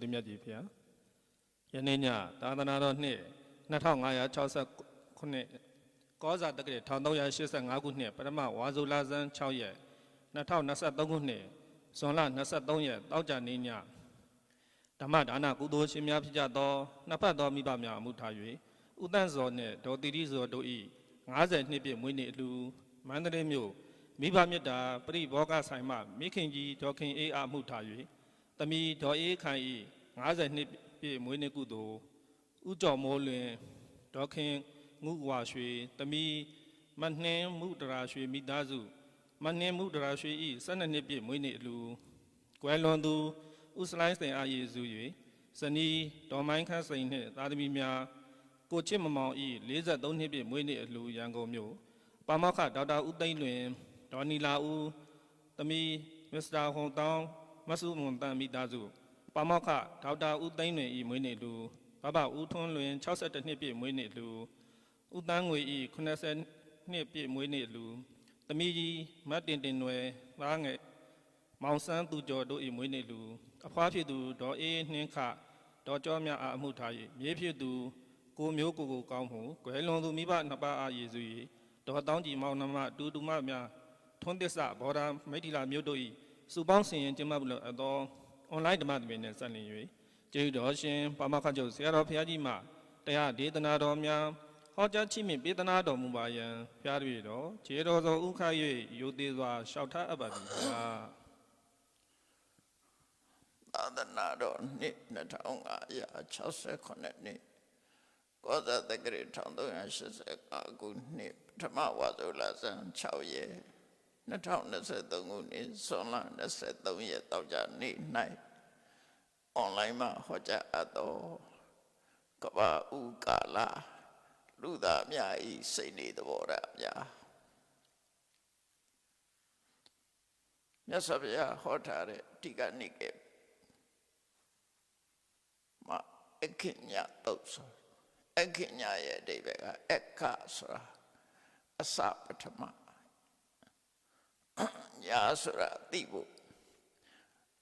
သူမြတ်ကြီးဖေယနေ့ညသာသနာတော်နှစ်2569ကောဇာတက္ကရာ1385ခုနှစ်ပထမဝါဆိုလဆန်း6ရက်2023ခုနှစ်ဇွန်လ23ရက်တောက်ကြနေ့ညဓမ္မဒါနကုသိုလ်ရှင်များဖြစ်ကြသောနှစ်ဖက်သောမိဘများအမှုထား၍ဥတန့်စောနှင့်ဒေါ်တိတိစောတို့၏50နှစ်ပြည့်မွေးနေ့အလှမန္တလေးမြို့မိဘမြတ်တာပရိဘောဂဆိုင်မှမိခင်ကြီးဒေါ်ခင်အေးအားမှုထား၍တမီဒေါ်အေးခိုင်၏50နှစ်ပြည့်မွေးနေ့ကုသိုလ်ဥကြော်မိုးလွင်ဒေါ်ခင်ငုဝါရွှေတမီမနှင်းမှုတရာရွှေမိသားစုမနှင်းမှုတရာရွှေ၏12နှစ်ပြည့်မွေးနေ့အလှကွယ်လွန်သူဥစလိုင်းစိန်အားရည်စု၍ဇနီးဒေါ်မိုင်းခန့်စိန်နှင့်သားသမီးများကိုချစ်မမောင်၏43နှစ်ပြည့်မွေးနေ့အလှရန်ကုန်မြို့ပါမောက္ခဒေါက်တာဦးသိန်းလွင်ဒေါ်နီလာဦးသမီးမစ္စတာဟွန်တောင်းမဆုမွန်တန်မိသားစုပါမောက္ခဒေါက်တာဦးသိန်းလွင်၏မွေးနေ့လူဘဘဦးထွန်းလွင်62နှစ်ပြည့်မွေးနေ့လူဦးတန်းငွေ၏80နှစ်ပြည့်မွေးနေ့လူသမီးကြီးမတ်တင်တင်နွယ်သားငယ်မောင်ဆန်းသူကျော်တို့၏မွေးနေ့လူအဖွားဖြစ်သူဒေါ်အေးနှင်းခဒေါ်ကျော်မြအားအမှုထား၍မြေးဖြစ်သူကိုမျိုးကိုကောင်းမှုကွယ်လွန်သူမိဘနှစ်ပါးအားရည်စု၍ဒေါ်တောင်းကြည်မောင်နှမတူတူမများထွန်းသစ္စာဘောဓမိတ္တိလာမြို့တို့၏စုပေါင်းဆင်ရင်ကျင်းပလို့အသောအွန်လိုင်းဓမ္မသဘင်နှင့်ဆက်လျင်၍ကျေးဇူးတော်ရှင်ပါမောက္ခချုပ်ဆရာတော်ဘုရားကြီးမှတရားဒေသနာတော်များဟောကြားချီးမြှင့်ပေးသနာတော်မူပါယံဖျားတွေ့တော်ခြေတော်သောဥခ၍ရိုသေစွာလျှောက်ထားအပ်ပါသည်ဗျာသာသနာတော်နှစ်2569နှစ်ကောဇာတက္ကရာ1385ခုနှစ်ပထမဝါဆိုလဆန်း6ရက်2023ခုနှစ်ဇွန်လ23ရက်တောက်ကြနေ့၌အွန်လိုင်းမှာဟောကြားအပ်သောကပ္ပဥကာလလူသားများဤစိတ်နေသဘောထားများမြတ်စွာဘုရားဟောထားတဲ့တိကနိကေမှာအခဉ္ညတုတ်ဆိုအခဉ္ညရဲ့အဓိပ္ပာယ်ကအခဆိုတာအစပထမညာဆိုတာသိဖို့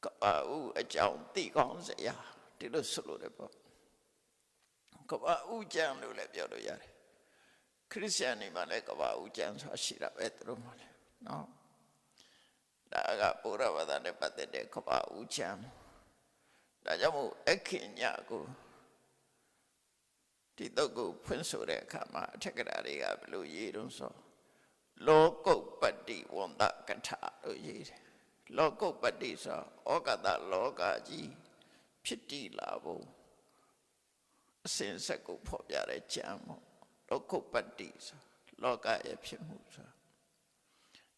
ကပ္ပဥအကြောင်းသိကောင်းစရာဒီလိုဆိုလို့ရပေါ့ကပ္ပဥကျမ်းလို့လည်းပြောလို့ရတယ်ခရစ်ယာန်တွေမှာလည်းကပ္ပဥကျမ်းဆိုတာရှိတာပဲသူတို့မှာလည်းနော်ဒါကဘုရားဘာသာနဲ့ပတ်သက်တဲ့ကပ္ပဥကျမ်းဒါကြောင့်မို့အခဉ္ညကိုဒီတော့ကိုဖွင့်ဆိုတဲ့အခါမှာအထက်ကရာတွေကဘယ်လိုရေးတုံးဆိုလောကုပ္ပတ္တိဝန္တကထာလို့ရေးတယ်လောကုပ္ပတ္တိဆိုဩကတလောကကြီးဖြစ်တည်လာဖို့အစဉ်ဆက်ကိုဖော်ပြတဲ့ကျမ်းပေါ့လောကုပ္ပတ္တိဆိုလောကရဲ့ဖြစ်မှုဆို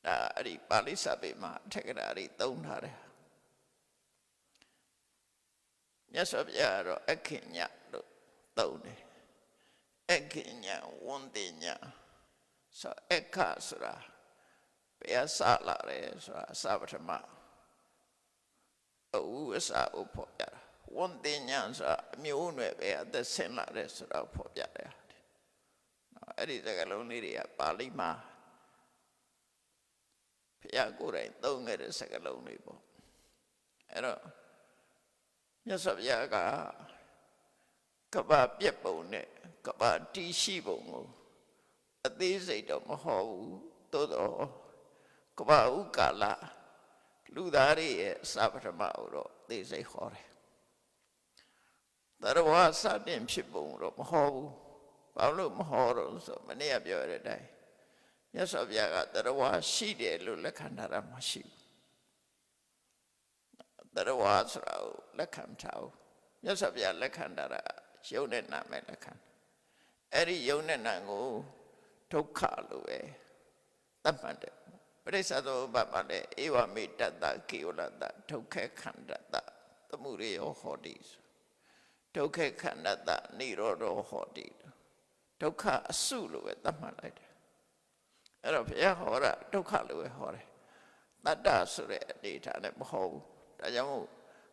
ဒါအဲ့ဒီပါဠိစာပေမှာအထက်ကရာတွေသုံးထားတယ်မြတ်စွာဘုရားကတော့အခဉ္ညလို့သုံးတယ်အခဉ္ညဝန္တိညဆိုအခဆိုတာဘယ်အစလာလဲဆိုတာအစပထမအစကိုဖော်ပြတာဝန္တိညဆိုတာအမျိုးအနွယ်ပဲအသက်ဆင်းလာတဲ့ဆိုတာဖော်ပြတယ်အဲ့ဒီစကားလုံးလေးတွေကပါဠိမှာဘုရားကိုယ်တိုင်သုံးခဲ့တဲ့စကားလုံးတွေပေါ့အဲ့တော့မြတ်စွာဘုရားကကပ္ပပြက်ပုံနဲ့ကပ္ပတီးရှိပုံကိုအသေးစိတ်တော့မဟောဘူးသို့တော့ကပ္ပဥကာလလူသားတွေရဲ့အစပထမကိုတော့အသေးစိတ်ဟောတယ်တရဝစတင်ဖြစ်ပုံတော့မဟောဘူးဘာလို့မဟောတော့ဆိုမနေ့ကပြောတဲ့အတိုင်းမြတ်စွာဘုရားကတရဝရှိတယ်လို့လက်ခံထားတာမရှိဘူးတရဝဆိုတာကိုလက်ခံထားဘူးမြတ်စွာဘုရားလက်ခံထားတာယုံနဲ့နာမဲ့လက်ခံအဲ့ဒီယုံနဲ့နာကိုဒုက္ခလို့ပဲသတ်မှတ်တယ်ပရိစ္ဆေသောဥပပါလေဧဝမေတ္တကေဝလတဒုက္ခခန္ဓတသမုရေယောဟောတိဒုက္ခခန္ဓတနိရောဓဟောတိဒုက္ခအစုလို့ပဲသတ်မှတ်လိုက်တယ်အဲ့တော့ဘုရားဟောတာဒုက္ခလို့ပဲဟောတယ်တတ္တဆိုတဲ့အနေထားနဲ့မဟောဘူးဒါကြောင့်မို့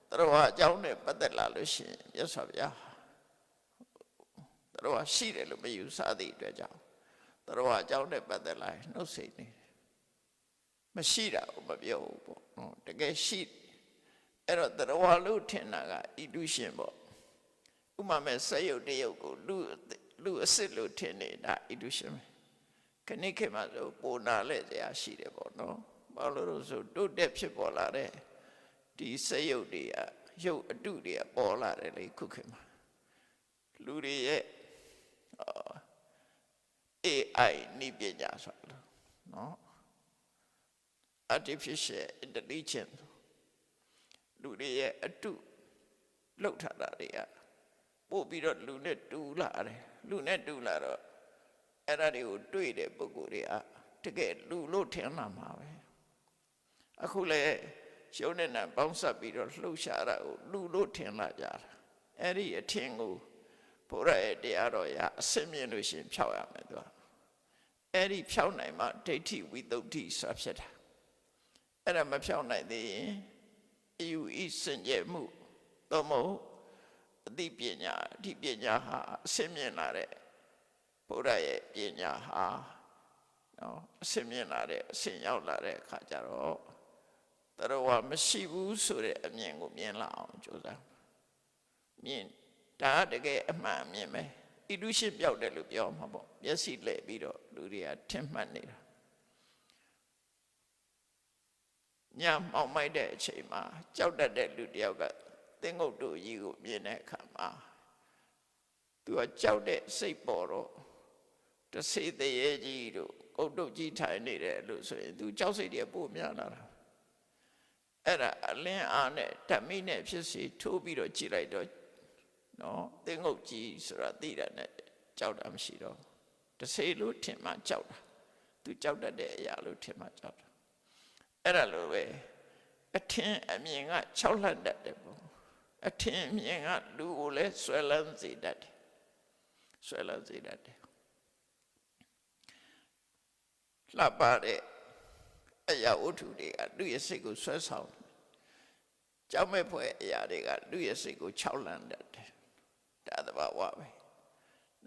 တရဝအကြောင်းနဲ့ပတ်သက်လာလို့ရှိရင်မြတ်စွာဘုရားတရဝရှိတယ်လို့မယူဆသည့်အတွက်ကြောင့်တရဝအကြောင်းနဲ့ပတ်သက်လာရင်နှုတ်ဆက်နေတယ်မရှိတာကိုမပြောဘူးပေါ့တကယ်ရှိ အဲ့တော့တရားဝါလို့ထင်တာကဣတုရှင်ပေါ့ဥမာမဲ့စက်ရုပ်တရုပ်ကိုလူအစ်စ်လို့ထင်နေတာဣတုရှင်ပဲခဏခေတ်မှာဆိုပိုနာလဲစရာရှိတယ်ပေါ့နော်ဘာလို့လို့ဆိုတိုးတက်ဖြစ်ပေါ်လာတဲ့ဒီစက်ရုပ်တွေကရုပ်အတုတွေကပေါ်လာတယ်လေခုခေတ်မှာလူတွေရဲ့AI နိပညာဆိုလို့နော် artificial intelligence လူတွေရဲ့အတုလောက်ထားတာတွေကပို့ပြီးတော့လူနဲ့တူလာတယ်လူနဲ့တူလာတော့အဲ့ဒါတွေကိုတွေ့တဲ့ပုဂ္ဂိုလ်တွေကတကယ်လူလို့ထင်လာမှာပဲအခုလေရုပ်နဲ့နာပေါင်းစပ်ပြီးတော့လှုပ်ရှားတာကိုလူလို့ထင်လာကြတာအဲ့ဒီအထင်ကိုဘုရားရဲ့တရားတော်ရအစစ်မြင်လို့ရှင်ဖြောက်ရမယ်သူကအဲ့ဒီဖြောက်နိုင်မှဒိဋ္ဌိဝိသုဒ္ဓိဆိုတာဖြစ်တာအဲ့ဒါမဖြောက်နိုင်သေးရင်အယူဤစင်ကြယ်မှုသို့မဟုတ်အသိပညာဒီပညာဟာအစစ်မြင်လာတဲ့ဘုရားရဲ့ပညာဟာနော်အစစ်မြင်လာတဲ့အစဉ်ရောက်လာတဲ့အခါကျတော့တရားဝမရှိဘူးဆိုတဲ့အမြင်ကိုမြင်လာအောင်ကြိုးစားမြင်ဒါတကယ်အမှန်မြင်ပဲဣတုရှိပြောက်တယ်လို့ပြောမှာပေါ့မျက်စိလှည့်ပြီးတော့လူတွေကထင်မှတ်နေတာညမောင်မိုက်တဲ့အချိန်မှာကြောက်တတ်တဲ့လူတယောက်ကသင်္ကုတ်တို့ကြီးကိုမြင်တဲ့အခါမှာသူကကြောက်တဲ့စိတ်ပေါ်တော့တစေတရေကြီးတို့ကုတ်တုတ်ကြီးထိုင်နေတယ်လို့ဆိုရင်သူကြောက်စိတ်တွေပိုများလာတာအဲ့ဒါအလင်းအားနဲ့ဓမိနဲ့ဖြစ်စီထိုးပြီးတော့ကြည့်လိုက်တော့နော်သင်္ကုတ်ကြီးဆိုတာသိတာနဲ့ကြောက်တာမရှိတော့တစေလို့ထင်မှကြောက်တာသူကြောက်တတ်တဲ့အရာလို့ထင်မှကြောက်တာအဲ့ဒါလိုပဲအထင်အမြင်က၆လှတတ်တယ်ပေါ့အထင်အမြင်ကလူကိုလည်းဆွဲလန်းစေတတ်တယ်ဆွဲလန်းစေတတ်တယ်လှပတဲ့အရာဝတ္ထုတွေကလူရဲ့စိတ်ကိုဆွဲဆောင်ကြောက်မဲ့ဖွယ်အရာတွေကလူရဲ့စိတ်ကို၆လန်းတတ်တယ်ဒါသဘာဝပဲ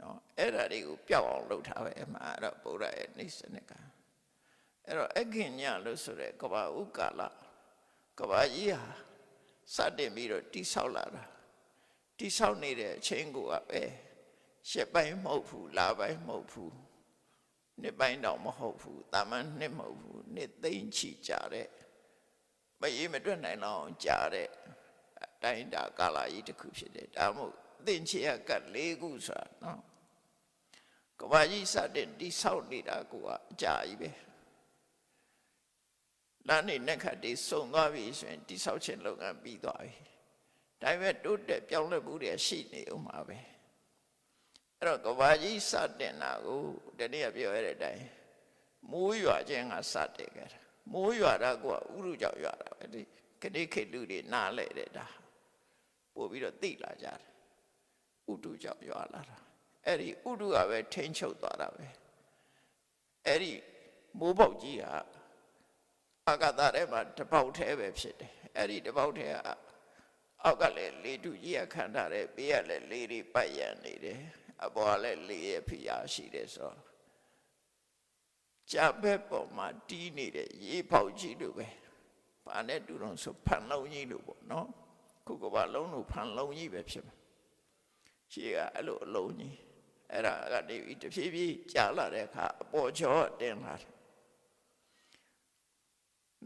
နော်အဲ့ဒါတွေကိုပျောက်အောင်လုပ်ထားပဲအမှန်တော့ဘုရားရဲ့နိစ္စနကအဲ့တော့အခင်ညလို့ဆိုတဲ့ကဘာဥကာလကဘာကြီးဟာစတင်ပြီးတော့တိဆောက်လာတာတိဆောက်နေတဲ့အချိန်ကိုပဲရှစ်ပိုင်းမဟုတ်ဘူးလပိုင်းမဟုတ်ဘူးနှစ်ပိုင်းတော့မဟုတ်ဘူးတာမန်နှစ်မဟုတ်ဘူးနှစ်သိမ့်ချီကြတဲ့မအေးမတွက်နိုင်တော့ကြာတဲ့အတိုင်းတာကာလကြီးတစ်ခုဖြစ်တယ်ဒါမှမဟုတ်သင်္ချေက၄ခုဆိုတာနော်ကဘာကြီးစတဲ့တိဆောက်နေတာကအကြာကြီးပဲလမ်းနေနဲ့ခတ်တွေစုံသွားပြီဆိုရင်တိဆောက်ခြင်းလုပ်ငန်းပြီးသွားပြီဒါပေမဲ့တိုးတက်ပြောင်းလဲမှုတွေရှိနေဦးမှာပဲအဲ့တော့ကဘာကြီးစတင်တာကိုတနေ့ကပြောရတဲ့အတိုင်းမိုးရွာခြင်းကစတင်ခဲ့တာမိုးရွာတာကဥရုကြောင့်ရွာတာပဲဒီခဏခေတ်လူတွေနားလဲတဲ့ဒါပို့ပြီးတော့သိလာကြတယ်ဥတုကြောင့်ရွာလာတာအဲ့ဒီဥတုကပဲထိန်းချုပ်သွားတာပဲအဲ့ဒီမိုးပေါက်ကြီးဟာအာဂတထဲမှာတပေါက်ထဲပဲဖြစ်တယ်အဲ့ဒီတပေါက်ထဲကအောက်ကလည်းလေတုကြီးကခံထားတယ်ဘေးကလည်းလေတွေပတ်ရနေတယ်အပေါ်ကလည်းလေရဲ့ဖိအားရှိတယ်ဆိုတော့ကြဘက်ပေါ်မှာတီးနေတဲ့ရေပေါက်ကြီးလိုပဲဘာနဲ့တူတော့ဆိုဖန်လုံးကြီးလို့ပေါ့နော်ခုကဘာလုံးလို့ဖန်လုံးကြီးပဲဖြစ်မှာရှေ့ကအဲ့လိုအလုံးကြီးအဲ့ဒါကနေတဖြည်းဖြည်းကြာလာတဲ့အခါအပေါ်ကျော်တင်လာတယ်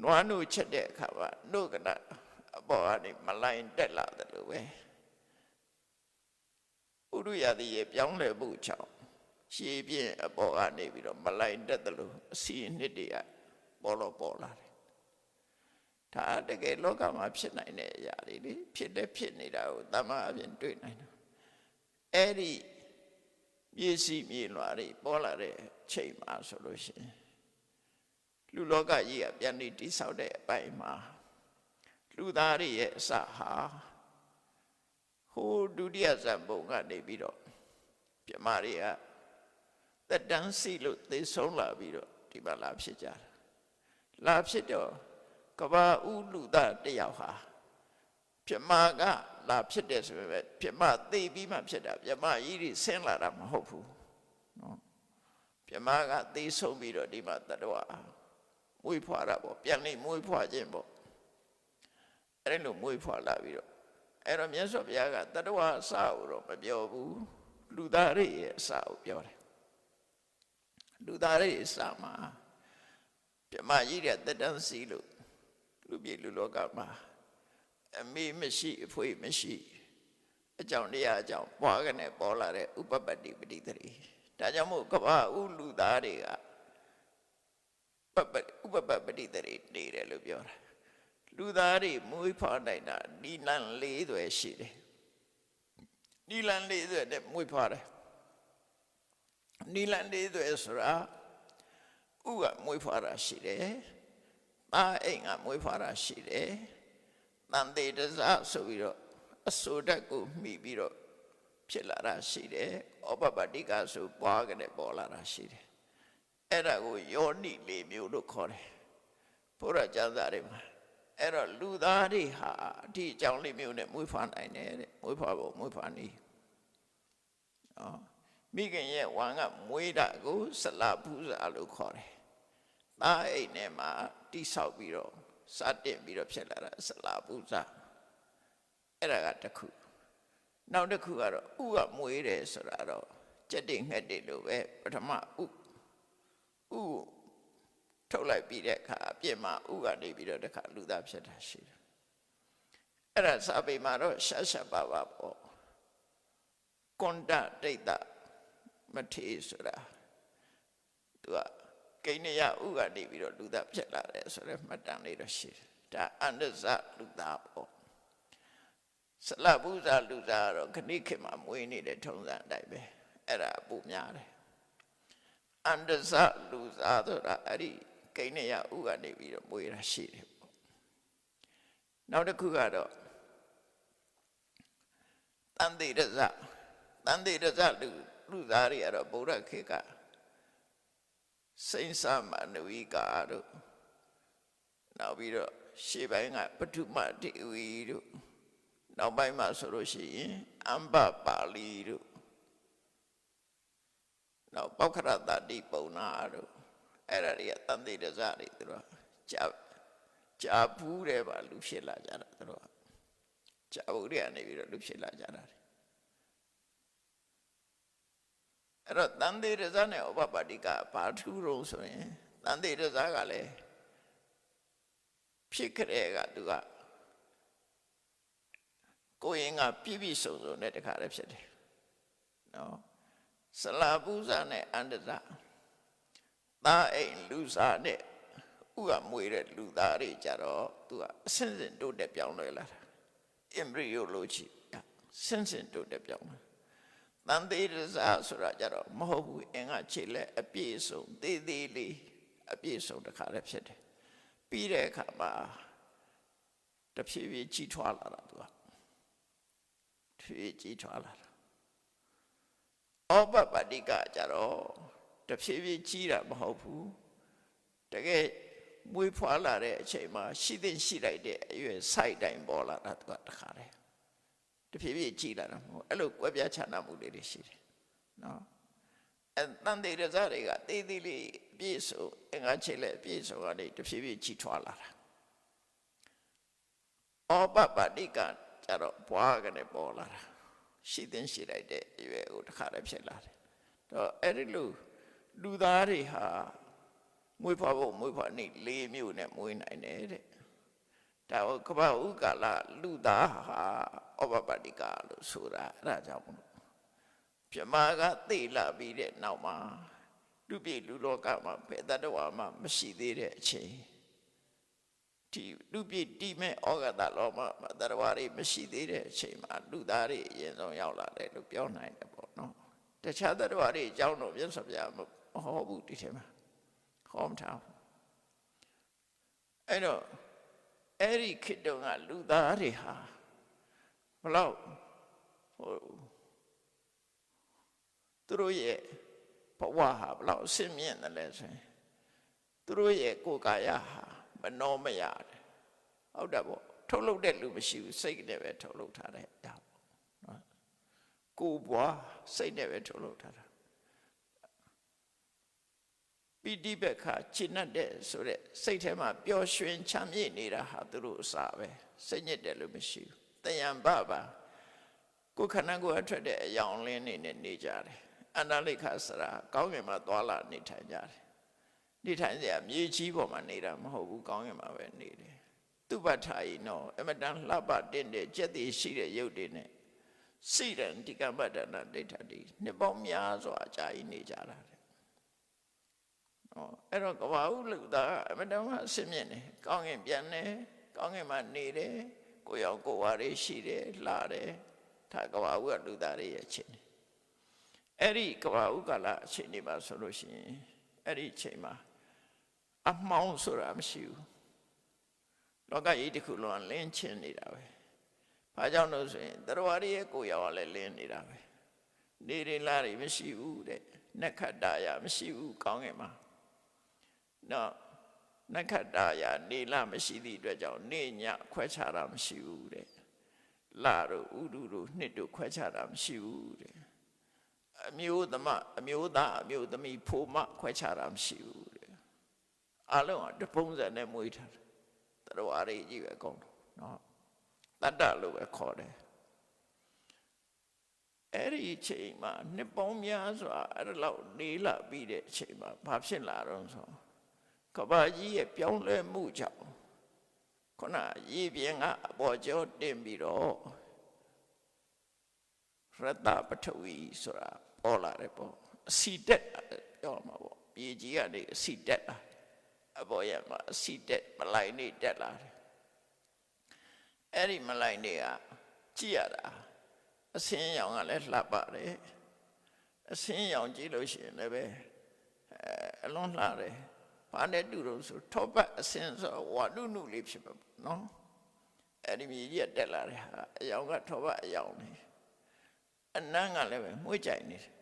နွားနို့ချက်တဲ့အခါမှာနှုတ်ကနအပေါ်ကနေမလိုင်းတက်လာတယ်လို့ပဲဥရုယတိရဲ့ပြောင်းလဲမှုကြောင့်ရှည်ပြင်းအပေါ်ကနေပြီးတော့မလိုင်းတက်တယ်လို့အစီအနှစ်တွေကပေါ်လာတယ်ဒါတကယ်လောကမှာဖြစ်နိုင်တဲ့အရာတွေလေဖြစ်နေတာကိုတမန်အပြင်တွေ့နိုင်တယ်အဲ့ဒီမြေစီမြေလွှာတွေပေါ်လာတဲ့ချိန်မှာဆိုလို့ရှိရင်လူလောကကြီးကပြန်ပြီးတိဆောက်တဲ့အပိုင်းမှာလူသားတွေရဲ့အစဟာဟိုဒုတိယဇံပုံကနေပြီးတော့ပြမတွေကသက်တမ်းစီလို့သေဆုံးလာပြီးတော့ဒီမှာလာဖြစ်ကြတာလာဖြစ်တော့ကဘာဥလူသားတယောက်ဟာပြမကလာဖြစ်တယ်ဆိုပေမဲ့ပြမသေပြီးမှဖြစ်တာပြမကြီးတွေဆင်းလာတာမဟုတ်ဘူးနော်ပြမကသေဆုံးပြီးတော့ဒီမှာတတဝမွေးဖွားတာပေါ့ပြန်နေမွေးဖွားခြင်းပေါ့ အဲ့လိုမွေးဖွားလာပြီးတော့အဲ့တော့မြတ်စွာဘုရားကတတ္တဝါအစကိုတော့မပြောဘူးလူသားတွေရဲ့အစကိုပြောတယ်လူသားတွေအစမှာပြမကြီးတဲ့တက်တန်းစီလို့လူပြည်လူလောကမှာအမေမရှိအဖွေမရှိအကြောင်းတရားအကြောင်းပွားကနေပေါ်လာတဲ့ဥပပတ္တိပဋိသတိဒါကြောင့်မို့ကမ္ဘာဥလူသားတွေကဥပပပဋိသတိနေတယ်လို့ပြောတာလူသားတွေမွေးဖွားနိုင်တာဒီလန်၄သွယ်ရှိတယ်ဒီလန်၄သွယ်နဲ့မွေးဖွားတယ်ဒီလန်၄သွယ်ဆိုတာဥကမွေးဖွားတာရှိတယ်သားအိမ်ကမွေးဖွားတာရှိတယ်တန်တေတစဆိုပြီးတော့အစိုးတတ်ကိုမှီပြီးတော့ဖြစ်လာတာရှိတယ်ဩပပတ္တိကဆိုပွားကနေပေါ်လာတာရှိတယ်အဲ့ဒါကိုယောနိ၄မျိုးလို့ခေါ်တယ်ဘုရားကျမ်းစာတွေမှာအဲ့တော့လူသားတွေဟာဒီအကြောင်းလေးမျိုးနဲ့မွေးဖွားနိုင်တယ်တဲ့မွေးဖွားဖို့မွေးဖွားနေမိခင်ရဲ့ဝမ်းကမွေးတာကိုဆလပူဇာလို့ခေါ်တယ်သားအိမ်ထဲမှာတိဆောက်ပြီးတော့စတင်ပြီးတော့ဖြစ်လာတာဆလပူဇာအဲ့ဒါကတစ်ခုနောက်တစ်ခုကတော့ဥကမွေးတယ်ဆိုတာတော့ကြက်တင်ငှက်တယ်လို့ပဲပထမဥထုတ်လိုက်ပြီးတဲ့အခါအပြစ်မှာဥကနေပြီးတော့တခါလူသားဖြစ်တာရှိတယ်အဲ့ဒါစာပေမှာတော့ရှာပါပေါ့ကွန်တဒိဋ္ဌမထေဆိုတာသူကကိဏယဥကနေပြီးတော့လူသားဖြစ်လာတယ်ဆိုတော့မှတ်တမ်းလေးတော့ရှိတယ်ဒါအန္တဇလူသားပေါ့ဆလပူဇာလူသားတော့ခဏိခေတ်မှာမွေးနေတဲ့ထုံးစံအတိုင်းပဲအဲ့ဒါပုံများတယ်အန္တဇလူသားဆိုတာအဲ့ဒီကိဏယဥကနေပြီးတော့မွေးတာရှိတယ်ပေါ့နောက်တစ်ခုကတော့တန်တေရဇလူသားတွေကတော့ဗုဒ္ဓခေတ်ကစိဉ္စမနဝိကာတို့နောက်ပြီးတော့ရှေ့ပိုင်းကပထုမဒေဝီတို့နောက်ပိုင်းမှာဆိုလို့ရှိရင်အမ္ဘပါဠိတို့နောက်ပောက္ခရတတိပုံနာတို့အဲ့ဒါတွေကတန်တေရဇတွေသူတို့ကြာဘူးတယ်ပါလူဖြစ်လာကြတာသူတို့ကြာဘူးတွေကနေပြီးတော့လူဖြစ်လာကြတာအဲ့တော့တန်တေရဇနဲ့ဥပပတ္တိကဘာထူးတော့ဆိုရင်တန်တေရဇကလည်းဖြစ်ကြတဲ့ကသူကကိုရင်ကပြည့်ပြည့်စုံစုံနဲ့တခါတည်းဖြစ်တယ်နော်ဆလပူဇာနဲ့အန္တဇသားအိမ်လူစားနဲ့ဥကမွေတဲ့လူသားတွေကြတော့သူကအစင်းစင်တိုးတက်ပြောင်းလဲလာတာ embryology စင်းစင်တိုးတက်ပြောင်းလဲတန်တေရဇဆိုတာကြတော့မဟုတ်ဘူးအင်္ဂခြေလက်အပြည့်စုံသေးသေးလေးအပြည့်စုံတခါတည်းဖြစ်တယ်ပြီးတဲ့အခါမှာတဖြည်းဖြည်းကြီးထွားလာတာသူကဖြည်းကြီးထွားလာတာဩပပတ္တိကကြတော့တဖြည်းဖြည်းကြီးတာမဟုတ်ဘူးတကယ်မွေးဖွားလာတဲ့အချိန်မှာရှိသင့်ရှိလိုက်တဲ့အရွယ်စိုက်တိုင်းပေါ်လာတာသူကတခါတည်းတဖြည်းဖြည်းကြီးလာတာမဟုတ်အဲ့လိုကွဲပြားခြားနားမှုလေးတွေရှိတယ်နော်အဲတန်တေရဇတွေကတေးသေးလေးပြည့်စုံအင်္ဂါခြေလက်ပြည့်စုံကနေတဖြည်းဖြည်းကြီးထွားလာတာဩပပတ္တိကကြတော့ဘွားကနေပေါ်လာတာရှိသင့်ရှိလိုက်တဲ့အရွယ်ကိုတခါတည်းဖြစ်လာတယ်တော့အဲ့ဒီလိုလူသားတွေဟာမွေးဖွားဖို့မွေးဖွားနေ၄မျိုးနဲ့မွေးနိုင်တယ်တဲ့ဒါကိုကပ္ပဥကာလလူသားဟာဩပပတ္တိကလို့ဆိုတာအဲ့ဒါကြောင့်ပြမကသိလာပြီးတဲ့နောက်မှာလူပြည်လူလောကမှာဘယ်တတ္တဝါမှမရှိသေးတဲ့အချိန်ဒီလူပြည်တိမဲ့ဩဃတလောမှာတတ္တဝါတွေမရှိသေးတဲ့အချိန်မှာလူသားတွေအရင်ဆုံးရောက်လာတယ်လို့ပြောနိုင်တယ်ပေါ့နော်တခြားတတ္တဝါတွေအကြောင်းတော့မြတ်စွာဘုရားမဟောဘူးဒီထဲမှာဟောမထားဘူးအဲ့တော့အဲ့ဒီခေတ္တကလူသားတွေဟာဘလောက်သူတို့ရဲ့ဘဝဟာဘလောက်ဆင်းမြင့်တယ်လဲဆိုရင်သူတို့ရဲ့ကိုယ်ကာယဟာမနှောမရတယ်ဟုတ်တယ်ပေါ့ထုတ်လုပ်တဲ့လူမရှိဘူးစိတ်နဲ့ပဲထုတ်လုပ်ထားတဲ့အရာပေါ့နော်ကိုယ်ဘွားစိတ်နဲ့ပဲထုတ်လုပ်ထားတာ ပိဋိဘက်ခါချစ်တဲ့ဆိုတဲ့စိတ်ထဲမှာပျော်ရွှင်ချမ်းမြေ့နေတာဟာသူတို့အစားပဲစိတ်ညစ်တယ်လို့မရှိဘူးတယံဘပါကိုယ်ခန္ဓာကိုယ်အထွက်တဲ့အယောင်လင်းနေနဲ့နေကြတယ်အန္တလိခစရာကောင်းကင်မှာသွာလာနေထိုင်ကြတယ်နေထိုင်ကြမြေကြီးပေါ်မှာနေတာမဟုတ်ဘူးကောင်းကင်မှာပဲနေတယ်သူပ္ပထာယိနောအမတန်လှပတင်တဲ့ကျက်တည်ရှိတဲ့ရုပ်တွေနဲ့စိရန်ဒီကမ္မတနာဒိဋ္ဌတိနှစ်ပေါင်းများစွာအကြာကြီးနေကြတာတဲ့အဲ့တော့ကဘာဟုလူသားအမတန်မှအစမြင့်တယ်ကောင်းကင်ပြန်တယ်ကောင်းကင်မှာနေတယ်ကိုယ်ရောကိုယ်ဝါတွေရှိတယ်လှတယ်ဒါကဘာဟုကလူသားတွေရဲ့အချိန်အဲ့ဒီကဘာဟုကလာအချိန်တွေမှာဆိုလို့ရှိရင်အဲ့ဒီအချိန်မှာအမှောင်ဆိုတာမရှိဘူးလောကကြီးတစ်ခုလုံးလင်းချင်းနေတာပဲဘာကြောင့်လို့ဆိုရင်တရားရရဲ့ကိုယ်ရောလည်းလင်းနေတာပဲနေရလာတွေမရှိဘူးတဲ့နက္ခတ္တယမရှိဘူးကောင်းကင်မှာနော်နက္ခတ္တယနေလမရှိသည့်အတွက်ကြောင့်နေညခွဲခြားတာမရှိဘူးတဲ့လာတို့ဥဒုတို့နှစ်တို့ခွဲခြားတာမရှိဘူးတဲ့အမျိုးသမအမျိုးသားအမျိုးသမီးဖိုမခွဲခြားတာမရှိဘူးတဲ့အလုံးကတပုံစံနဲ့မွေးထားတယ်တရားရကြီးပဲအကုန်နော်တတ္တလို့ပဲခေါ်တယ်အဲ့ဒီအချိန်မှာနှစ်ပေါင်းများစွာအဲ့လောက်နေလာပြီးတဲ့အချိန်မှာဘာဖြစ်လာတော့ဆိုကဘာကြီးရဲ့ပြောင်းလဲမှုကြောင့်ခုနရေပြင်ကအပေါ်ကျော်တင်ပြီးတော့ရတ္တပထဝီဆိုတာပေါ်လာတယ်ပေါ့အစီတက်ပြောမှာပေါ့မြေကြီးကနေအစီတက်လာအပေါ်ရမှာအစီတက်မလိုက်နေတက်လာတယ်အဲ့ဒီမလိုက်နေကကြည့်ရတာအစင်းရောင်ကလည်းလှပတယ်အစင်းရောင်ကြည့်လို့ရှိရင်လည်းပဲအလွန်လှတယ်ဘာနဲ့တူလို့ဆိုထောပတ်အစင်းဆိုဝါနုနုလေးဖြစ်မှာပေါ့နော်အဲ့ဒီမြေကြီးတက်လာတယ်ဟာအယောင်ကထောပတ်အယောင်နေအနံ့ကလည်းပဲမှုကြိုင်နေတယ်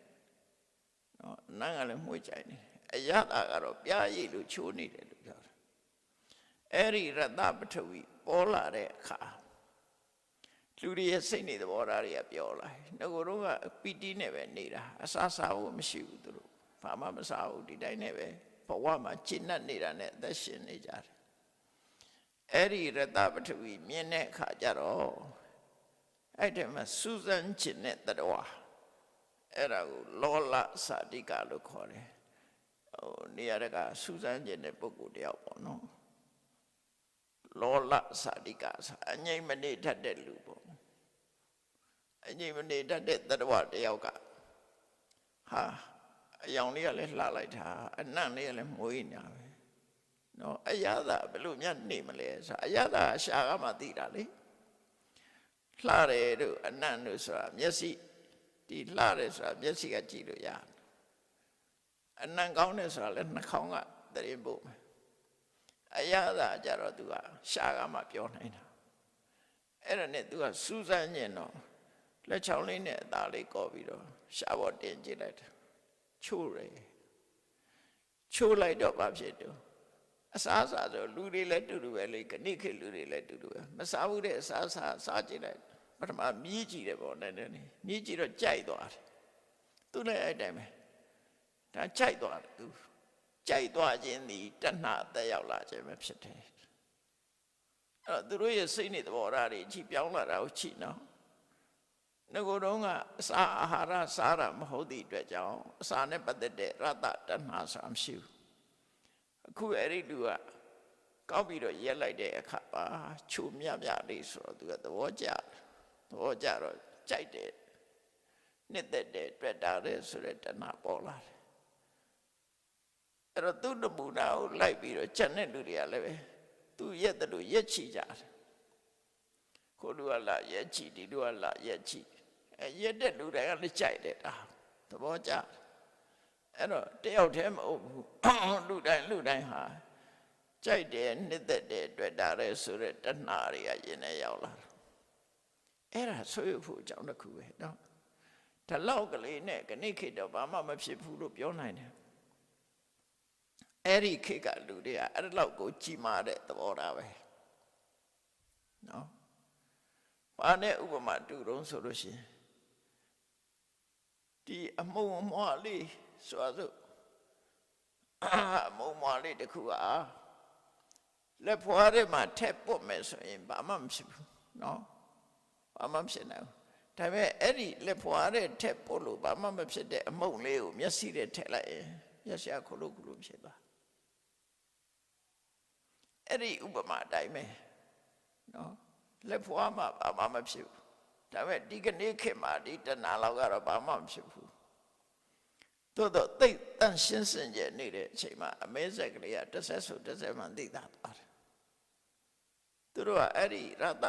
နော်အနံ့ကလည်းမှုကြိုင်နေအရသာကတော့ပြားရည်လို့ချိုးနေတယ်လို့ပြောတယ်အဲ့ဒီရတ္တပထဝီပေါ်လာတဲ့အခါလူတွေရဲ့စိတ်နေသဘောထားတွေကပြောလာတယ်ငကိုတော့ကပီတိနဲ့ပဲနေတာအစားစားဖို့မရှိဘူးသူတို့ဘာမှမစားဘူးဒီတိုင်းနဲ့ပဲဘဝမှာကျင့်တတ်နေတာနဲ့အသက်ရှင်နေကြတယ်အဲ့ဒီရတ္တပထဝီမြင်တဲ့အခါကျတော့အဲ့ဒီမှာစူးစမ်းခြင်းနဲ့တတဝါအဲ့ဒါကိုလောလစာတိကလို့ခေါ်တယ်နေရာကစူးစမ်းခြင်းတဲ့ပုဂ္ဂိုလ်တယောက်ပေါ့နော်လောလစာတိကအငြိမ့်မနေတတ်တဲ့လူပေါ့အငြိမ့်မနေတတ်တဲ့တတဝါတယောက်ကဟာအယောင်လေးကလည်းလှလိုက်တာအနံ့လေးကလည်းမွေးနေတာပဲနော်အရသာဘယ်လိုများနေမလဲဆိုအရသာရှာကမှသိတာလေလှတယ်တို့အနံ့တို့ဆိုတာမျက်စိဒီလှတယ်ဆိုတာမျက်စိကကြည့်လို့ရတယ်အနံ့ကောင်းတယ်ဆိုတာလည်းနှာခေါင်းကတရင်ပို့မယ်အရသာကြတော့သူကရှာကမှပြောနိုင်တာအဲ့ဒါနဲ့သူကစူးစမ်းညင်တော့လက်ချောင်းလေးနဲ့အသားလေးကော်ပြီးတော့ရှာပေါ်တင်ကြည့်လိုက်တယ်ချိုးတယ်ချိုးလိုက်တော့ဘာဖြစ်တော့အစားစားဆိုလူတွေလည်းတူတူပဲလေခဏခေတ်လူတွေလည်းတူတူပဲမစားဘူးတဲ့အစားစားကြည့်လိုက်ပထမမြည်ကြည့်တယ်ပေါ့နည်းနည်းမြည်ကြည့်တော့ကြိုက်သွားတယ်သူလည်းအဲ့တိုင်းပဲဒါကြိုက်သွားတယ်သူကြိုက်သွားခြင်းဒီတဏှာတက်ရောက်လာခြင်းပဲဖြစ်တယ်အဲ့တော့သူတို့ရဲ့စိတ်နဲ့သဘောထားတွေကြည့်ပြောင်းလာတာကိုကြည့်နော်ငကိုယ်တော့ကအစာအာဟာရစားတာမဟုတ်သည့်အတွက်ကြောင့်အစာနဲ့ပတ်သက်တဲ့ရတ္တတဏှာဆိုတာမရှိဘူးအခုအဲ့ဒီလူကကောက်ပြီးတော့ရက်လိုက်တဲ့အခါပါချိုမြမြလေးဆိုတော့သူကသဘောကျတော့ကြိုက်တယ်နှစ်သက်တယ်တွေ့တာလေဆိုတဲ့တဏှာပေါ်လာတယ်အဲ့တော့သူ့နမူနာကိုလိုက်ပြီးတော့ချက်တဲ့လူတွေကလည်းပဲသူရက်တယ်လို့ရက်ချီကြတယ်ကိုလူကလာရက်ချီဒီလူကလာရက်ချီရက်တဲ့လူတွေကလည်းကြိုက်တယ်ဒါသဘောကျအဲ့တော့တယောက်တည်းမဟုတ်ဘူးလူတိုင်းဟာကြိုက်တယ်နှစ်သက်တယ်တွေ့တာလေဆိုတဲ့တဏှာတွေကရင်ထဲရောက်လာတယ်အဲ့ဒါဆွေးဖို့အကြောင်းတစ်ခုပဲနော်ဒါလောက်ကလေးနဲ့ခဏခေတ်တော့ဘာမှမဖြစ်ဘူးလို့ပြောနိုင်တယ်အဲ့ဒီခေတ်ကလူတွေကအဲ့လောက်ကိုကြီးမားတဲ့သဘောထားပဲနော်ဘာနဲ့ဥပမာတူတုံးဆိုလို့ရှိရင်ဒီအမုံအမွှားလေးဆိုတော့ မုံမွားလေးတစ်ခုဟာလက်ဖွားထဲမှာထက်ပုတ်မယ်ဆိုရင်ဘာမှမဖြစ်ဘူးနော်ဘာမှမဖြစ်နိုင်ဘူးဒါပေမဲ့အဲ့ဒီလက်ဖွားထဲထက်ပုတ်လို့ဘာမှမဖြစ်တဲ့အမုံလေးကိုမျက်စိထဲထည့်လိုက်ရင်မျက်စိခလုတ်ခလုတ်ဖြစ်သွားအဲ့ဒီဥပမာအတိုင်းပဲနော်လက်ဖွားမှာဘာမှမဖြစ်ဘူးဒါပေမဲ့ဒီကနေ့ခေတ်မှာဒီတဏှာလောက်ကတော့ဘာမှမဖြစ်ဘူးသို့တော့သိတန့်ရှင်းစင်ကြနေတဲ့အချိန်မှာအမဲဆက်ကလေးကတစ်ဆက်ဆိုတစ်ဆက်မှသိတာသွားတယ်သူတို့ကအဲ့ဒီရတ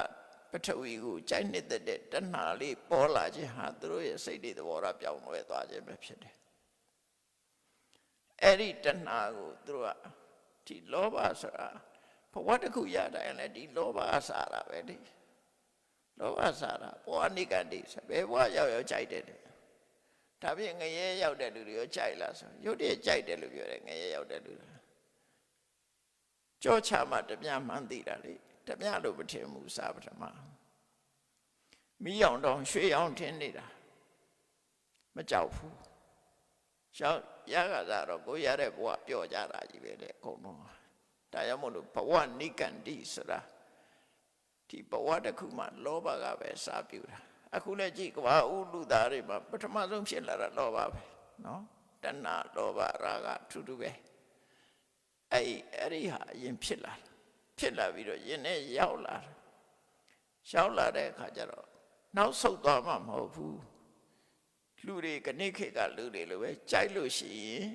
ပထဝီကိုကြိုက်နေတဲ့တဏှာလေးပေါ်လာခြင်းဟာသူတို့ရဲ့စိတ်တွေသဘောထားပြောင်းလဲသွားခြင်းပဲဖြစ်တယ်အဲ့ဒီတဏှာကိုသူတို့ကဒီလောဘဆိုတာဘဝတစ်ခုရတိုင်းလည်းဒီလောဘစားတာပဲလေလောဘစားတာဘဝနိကတိဆိုဘယ်ဘဝရောက်ကြိုက်တယ်ဒါပြင်ငရဲရောက်တဲ့လူတွေရောကြိုက်လားဆိုရုပ်တရက်ကြိုက်တယ်လို့ပြောတယ်ငရဲရောက်တဲ့လူတွေကြောချမှတပြမှန်းသိတာလေတပြလို့မထင်ဘူးစာပထမမီးရောင်တောင်ရွှေရောင်ထင်းနေတာမကြောက်ဘူးရှောင်းရကစားတော့ကိုရတဲ့ဘဝပျော့ကြတာကြီးပဲလေအကုန်လုံးဒါကြောင့်မို့လို့ဘဝနိကန္တိဆိုတာဒီဘဝတစ်ခုမှလောဘကပဲစားပြူတာအခုလည်းကြည့်ကဘာဥလူသားတွေမှာပထမဆုံးဖြစ်လာတာလောဘပဲနော်တဏှာလောဘရာဂထူးထူးပဲအဲ့ဒီဟာအရင်ဖြစ်လာပြီးတော့ယင်နဲ့ရောက်လာတဲ့အခါကျတော့နောက်ဆုတ်သွားမှမဟုတ်ဘူးလူတွေကနေခေတ်ကလူတွေလိုပဲကြိုက်လို့ရှိရင်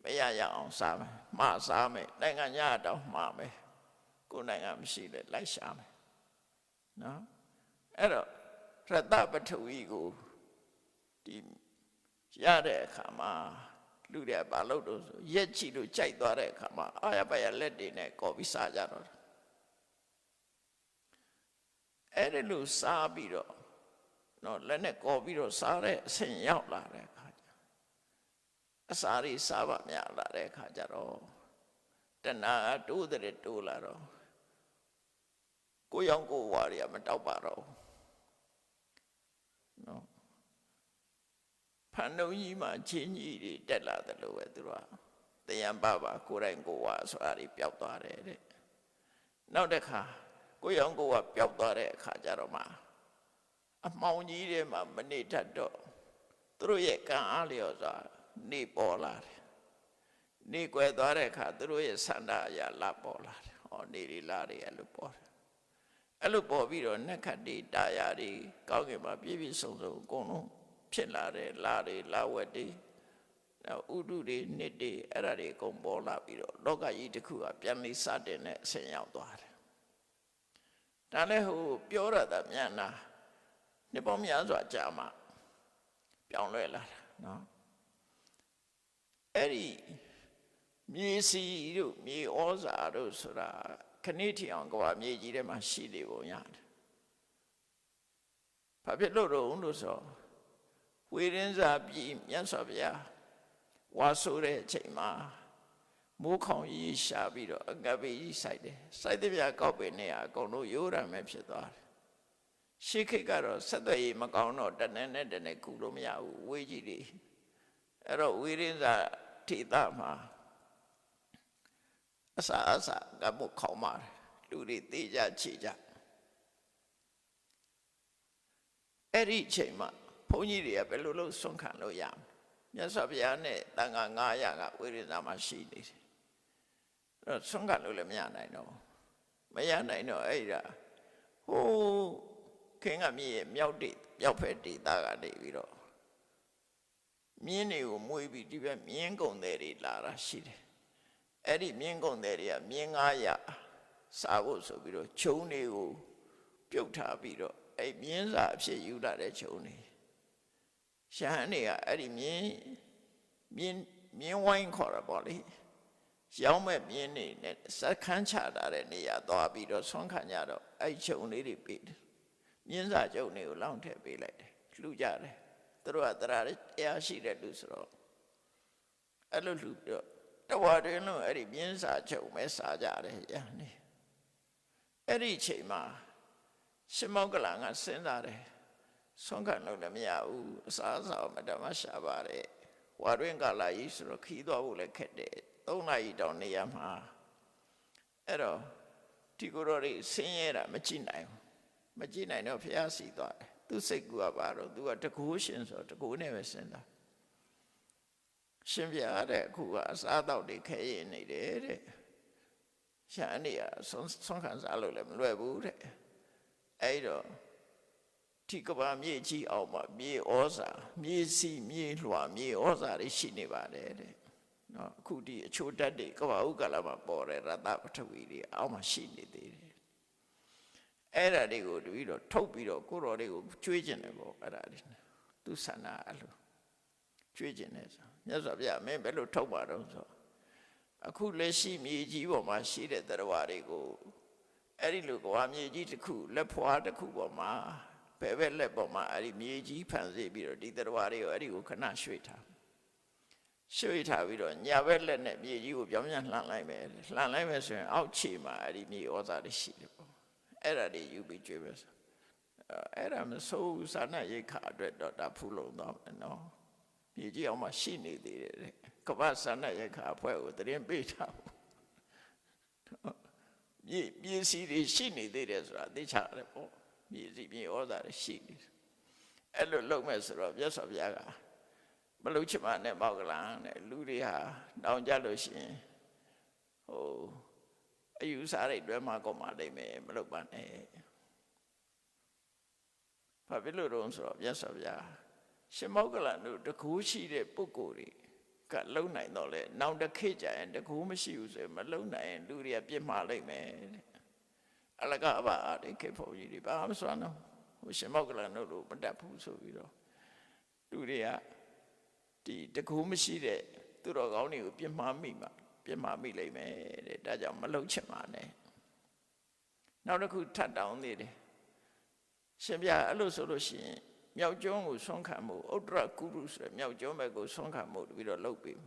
မရအောင်စားမယ်မှားစားမယ်နိုင်ငံညာတော့မှားမယ်ကိုယ်နိုင်ငံမရှိလဲလိုက်ရှာမယ်နော်အဲ့တော့ရတပထဝီကိုဒီရတဲ့အခါမှာလူတွေဘာလို့တော့ဆိုရက်ချီလို့ကြိုက်သွားတဲ့အခါမှာအာရပါရလက်တွေနဲ့ကော်ပြီးစားကြတော့အဲ့ဒီလိုစားပြီးတော့နော်လက်နဲ့ကော်ပြီးတော့စားတဲ့အဆင့်ရောက်လာတဲ့အခါကျအစာတွေစားပါများလာတဲ့အခါကျတော့တဏှာတိုးတဲ့တိုးလာတော့ကိုယ်ရောင်ကိုယ်ဝါတွေကမတောက်ပါတော့နော်ဖန်တုံးကြီးမှာချင်းကြီးတွေတက်လာတယ်လို့ပဲသူတို့ကတယံပပကိုယ်တိုင်ကိုယ်ဝါဆိုတာတွေပျောက်သွားတယ်တဲ့နောက်တစ်ခါကိုယ်ရောင်ကိုယ်ဝါပျောက်သွားတဲ့အခါကျတော့မှအမှောင်ကြီးတွေမှာမနေတတ်တော့သူတို့ရဲ့ကံအားလျော်စွာနေပေါ်လာတယ်နေကွယ်သွားတဲ့အခါသူတို့ရဲ့ဆန္ဒအရာလာပေါ်လာတယ်ဟောနေတွေလာတွေအဲ့လိုပေါ်တယ်အဲ့လိုပေါ်ပြီးတော့နက္ခတ်တွေတာယာတွေကောင်းကင်မှာပြည့်ပြည့်စုံစုံအကုန်လုံးဖြစ်လာတယ်လာတွေလာဝက်တွေနောက်ဥဒုတွေနှစ်တွေအဲ့ဒါတွေအကုန်ပေါ်လာပြီးတော့လောကကြီးတစ်ခုကပြန်ပြီးစတင်တဲ့အဆင့်ရောက်သွားတယ်ဒါလည်းဟိုပြောရတာမြန်နာနှစ်ပေါင်းများစွာကြာမှပြောင်းလဲလာတာနော်အဲ့ဒီမြေစီတို့မြေဩဇာတို့ဆိုတာခဏထီအောင်ကဘာမြေကြီးထဲမှာရှိနေပုံရတယ်။ဘာဖြစ်လို့တော့ဆိုဝေရင်းစာပြည်မြတ်စွာဘုရားဝါဆိုတဲ့အချိန်မှာမိုးခေါင်ကြီးရှာပြီးတော့အကပ်ပေးကြီးစိုက်တယ်။စိုက်တဲ့ပြကောက်ပင်နေရအကုန်လုံးရိုးရမယ်ဖြစ်သွားတယ်။ရှေးခေတ်ကတော့ဆက်သွယ်ရေးမကောင်းတော့တနေ့နဲ့တနေ့ကူလို့မရဘူးဝေးကြီးတွေအဲ့တော့ဝေရင်းစာထိတာမှာအစာကမခေါင်းမာလူတွေတေးကြချေကြအဲ့ဒီအချိန်မှာဘုန်းကြီးတွေကဘယ်လိုလုပ်ဆွန့်ခံလို့ရမလဲမြတ်စွာဘုရားနဲ့တန်ခါ900ကဝိရိယမှာရှိနေတယ်အဲ့တော့ဆွန့်ခံလို့လည်းမရနိုင်တော့အဲ့ဒါဟိုခင်ကမြေမြောက်ဖက်ဒေသကနေပြီးတော့မြင်းတွေကိုမွေးပြီးဒီဘက်မြင်းကုံတွေလာတာရှိတယ်အဲ့ဒီမြင်းကုံတွေကမြင်း900စားဖို့ဆိုပြီးတော့ခြုံတွေကိုပြုတ်ထားပြီးတော့အဲ့မြင်းစာအဖြစ်ယူလာတဲ့ခြုံတွေရှမ်းတွေကအဲ့ဒီမြင်းဝိုင်းခေါ်တာပေါ့လေရောင်းမဲ့မြင်းတွေနဲ့စခန်းချတာတဲ့နေရာသွားပြီးတော့ဆွမ်းခံကြတော့အဲ့ခြုံလေးတွေပေးတယ်မြင်းစာခြုံတွေကိုလောင်းထည့်ပေးလိုက်တယ်လှူကြတယ်သူတို့ကတရားရှိတဲ့လူဆိုတော့အဲ့လိုလှူပြီးတော့တဝါတွင်လုံးအဲ့ဒီမြင်းစာချုပ်မဲစားကြတယ်ရနေအဲ့ဒီအချိန်မှာရှင်မောကလန်ကစဉ်းစားတယ်ဆုံးခံလို့လည်းမရဘူးအစားအစာမတမရှာပါတယ်ဝါတွင်ကလာကြီးဆိုတော့ခီးသွားဖို့လည်းခက်တယ် 3 နာရီတောင်နေရမှာအဲ့တော့ဒီကိုယ်တော်တွေဆင်းရဲတာမကြည့်နိုင်ဘူးမကြည့်နိုင်တော့ဘုရားစီသွားတယ်သူစိတ်ကူကပါတော့သူကတကူရှင်ဆိုတကူနဲ့ပဲစဉ်းစားရှင်ပြတဲ့အခုကအစားအသောက်တွေခဲရင်နေတယ်တဲ့ရှာနေရဆုံးခံစားလို့လည်းမလွယ်ဘူးတဲ့အဲ့တော့ဒီကဘာမြေကြီးအောင်မှာမြေဩဇာမြေစီမြေလွှာမြေဩဇာတွေရှိနေပါတယ်တဲ့နော်အခုဒီအချိုးတက်တွေကဘာဥက္ကလာမှာပေါ်တယ်ရတပထဝီတွေအောက်မှာရှိနေသေးတယ်အဲ့ဒါတွေကိုတပည့်တော့ထုတ်ပြီးတော့ကိုတော်တွေကိုကျွေးကျင်တယ်ပေါ့အဲ့ဒါတွေသူဆန္ဒအဲ့လိုကျွေးကျင်တယ်ဆိုမြတ်စွာဘုရားမင်းဘယ်လိုထုတ်ပါတော့ဆိုအခုလက်ရှိမြေကြီးပေါ်မှာရှိတဲ့တရားတွေကိုအဲ့ဒီလိုကဘာမြေကြီးတစ်ခုလက်ဖွာတစ်ခုပေါ်မှာဘယ်ဘက်လက်ပေါ်မှာအဲ့ဒီမြေကြီးဖန်ဆင်းပြီးတော့ဒီတရားတွေကိုအဲ့ဒီကိုခဏရွှေ့ထားပြီးတော့ညာဘက်လက်နဲ့မြေကြီးကိုပြောင်းပြန်လှန်လိုက်မယ်ဆိုရင်အောက်ခြေမှာအဲ့ဒီမြေဩဇာတွေရှိတယ်ပေါ့အဲ့ဒါတွေယူပြီးကျွေးပဲဆိုအဲ့ဒါမဆိုးစာနာရိတ်ခါအတွက်တော့ဒါဖူးလုံတော့မယ်နော်မြေကြီးအောင်မှရှိနေသေးတယ်ကမ္ဘာစာနာရိတ်ခါအဖွဲ့ကိုတရင်ပေးထားမြေစီတွေရှိနေသေးတယ်ဆိုတာသိချရတယ်ပေါ့မြေစီမြေဩဇာတွေရှိနေတယ်အဲ့လိုလုပ်မဲ့ဆိုတော့မြတ်စွာဘုရားကမလုပ်ချင်ပါနဲ့ပေါ့ကလားတဲ့လူတွေဟာတောင်းကြလို့ရှိရင်အယူစားတွေတွဲမှာကောမှာနေမယ်မလုပ်ပါနဲ့ဘာဖြစ်လို့တော့ဆိုတော့မြတ်စွာဘုရားရှင်မောကလန်တို့တကူရှိတဲ့ပုဂ္ဂိုလ်တွေကလုံနိုင်တော့လေနောက်တစ်ခေတ်ကျရင်တကူမရှိဘူးဆိုရင်မလုံနိုင်ရင်လူတွေကပြစ်မှားလိုက်မယ်တဲ့အလကားပါဒီခေတ်ဖို့ကြီးတွေဘာမှမစွမ်းတော့ဟိုရှင်မောကလန်တို့လိုမတတ်ဘူးဆိုပြီးတော့လူတွေကဒီတကူမရှိတဲ့သူတော်ကောင်းတွေကိုပြစ်မှားမိလိမ့်မယ်တဲ့ဒါကြောင့်မလုံချင်ပါနဲ့နောက်တစ်ခုထပ်တောင်းသေးတယ်ရှင်ပြအဲ့လိုဆိုလို့ရှိရင်မြောက်ကျွန်းကိုဆွမ်းခံမှုဥဒ္ဒရကုရုဆိုတဲ့မြောက်ကျွန်းဘက်ကိုဆွမ်းခံမှုပြီးတော့လုပ်ပြီး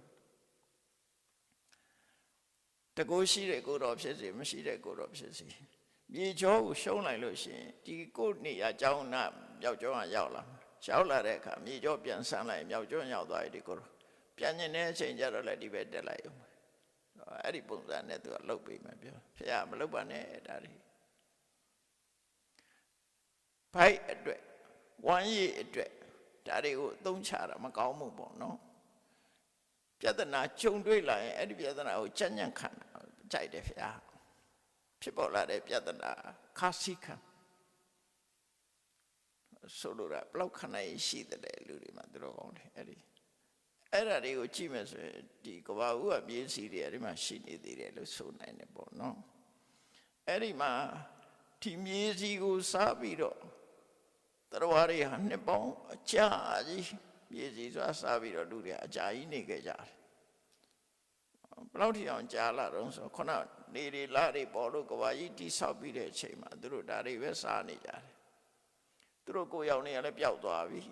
တကူရှိတဲ့ကိုယ်တော်ဖြစ်စေမရှိတဲ့ကိုယ်တော်ဖြစ်စေမြေကျောကိုရှုံးလိုက်လို့ရှိရင်ဒီကိုယ်နေရာကျောင်းနာမြောက်ကျွန်းကရောက်လာတဲ့အခါမြေကျောပြန်ဆန်းလိုက်မြောက်ကျွန်းရောက်သွားပြီဒီကိုယ်တော်ပြန်ကျင်တဲ့အချိန်ကျတော့လည်းဒီဘက်တက်လိုက်အောင်အဲ့ဒီပုံစံနဲ့သူကလှုပ်ပြီးမှပြောဖေရမလှုပ်ပါနဲ့ဒါတွေဘိုက်အတွက်ဝမ်းရည်အတွက်ဒါတွေကိုအသုံးချတာမကောင်းဘူးပေါ့နော်ပြဿနာကြုံတွေ့လာရင်အဲ့ဒီပြဿနာကိုကြံ့ကြံ့ခံကြိုက်တယ်ဖေရဖြစ်ပေါ်လာတဲ့ပြဿနာခါစီခံဆိုလိုတာဘလောက်ခဏရှိတဲ့လူတွေမှာသူတို့ကောင်းတယ်အဲ့ဒါတွေကိုကြည့်မယ်ဆိုရင်ဒီကဘာဦးကမြေစီတွေအဲ့ဒီမှာရှိနေသေးတယ်လို့ဆိုနိုင်တယ်ပေါ့နော်အဲ့ဒီမှာဒီမြေစီကိုစားပြီးတော့တရားတွေဟာနှစ်ပေါင်းအကြာကြီးမြေစီစွာစားပြီးတော့လူတွေအကြာကြီးနေခဲ့ကြတယ်ဘယ်လောက်ထိအောင်ကြာလာတော့ဆိုခုနနေတွေလာတွေပေါ်လို့ကဘာကြီးတိဆောက်ပြီးတဲ့အချိန်မှာသူတို့ဒါတွေပဲစားနေကြတယ်သူတို့ကိုယ်ရောက်နေရလဲပျောက်သွားပြီ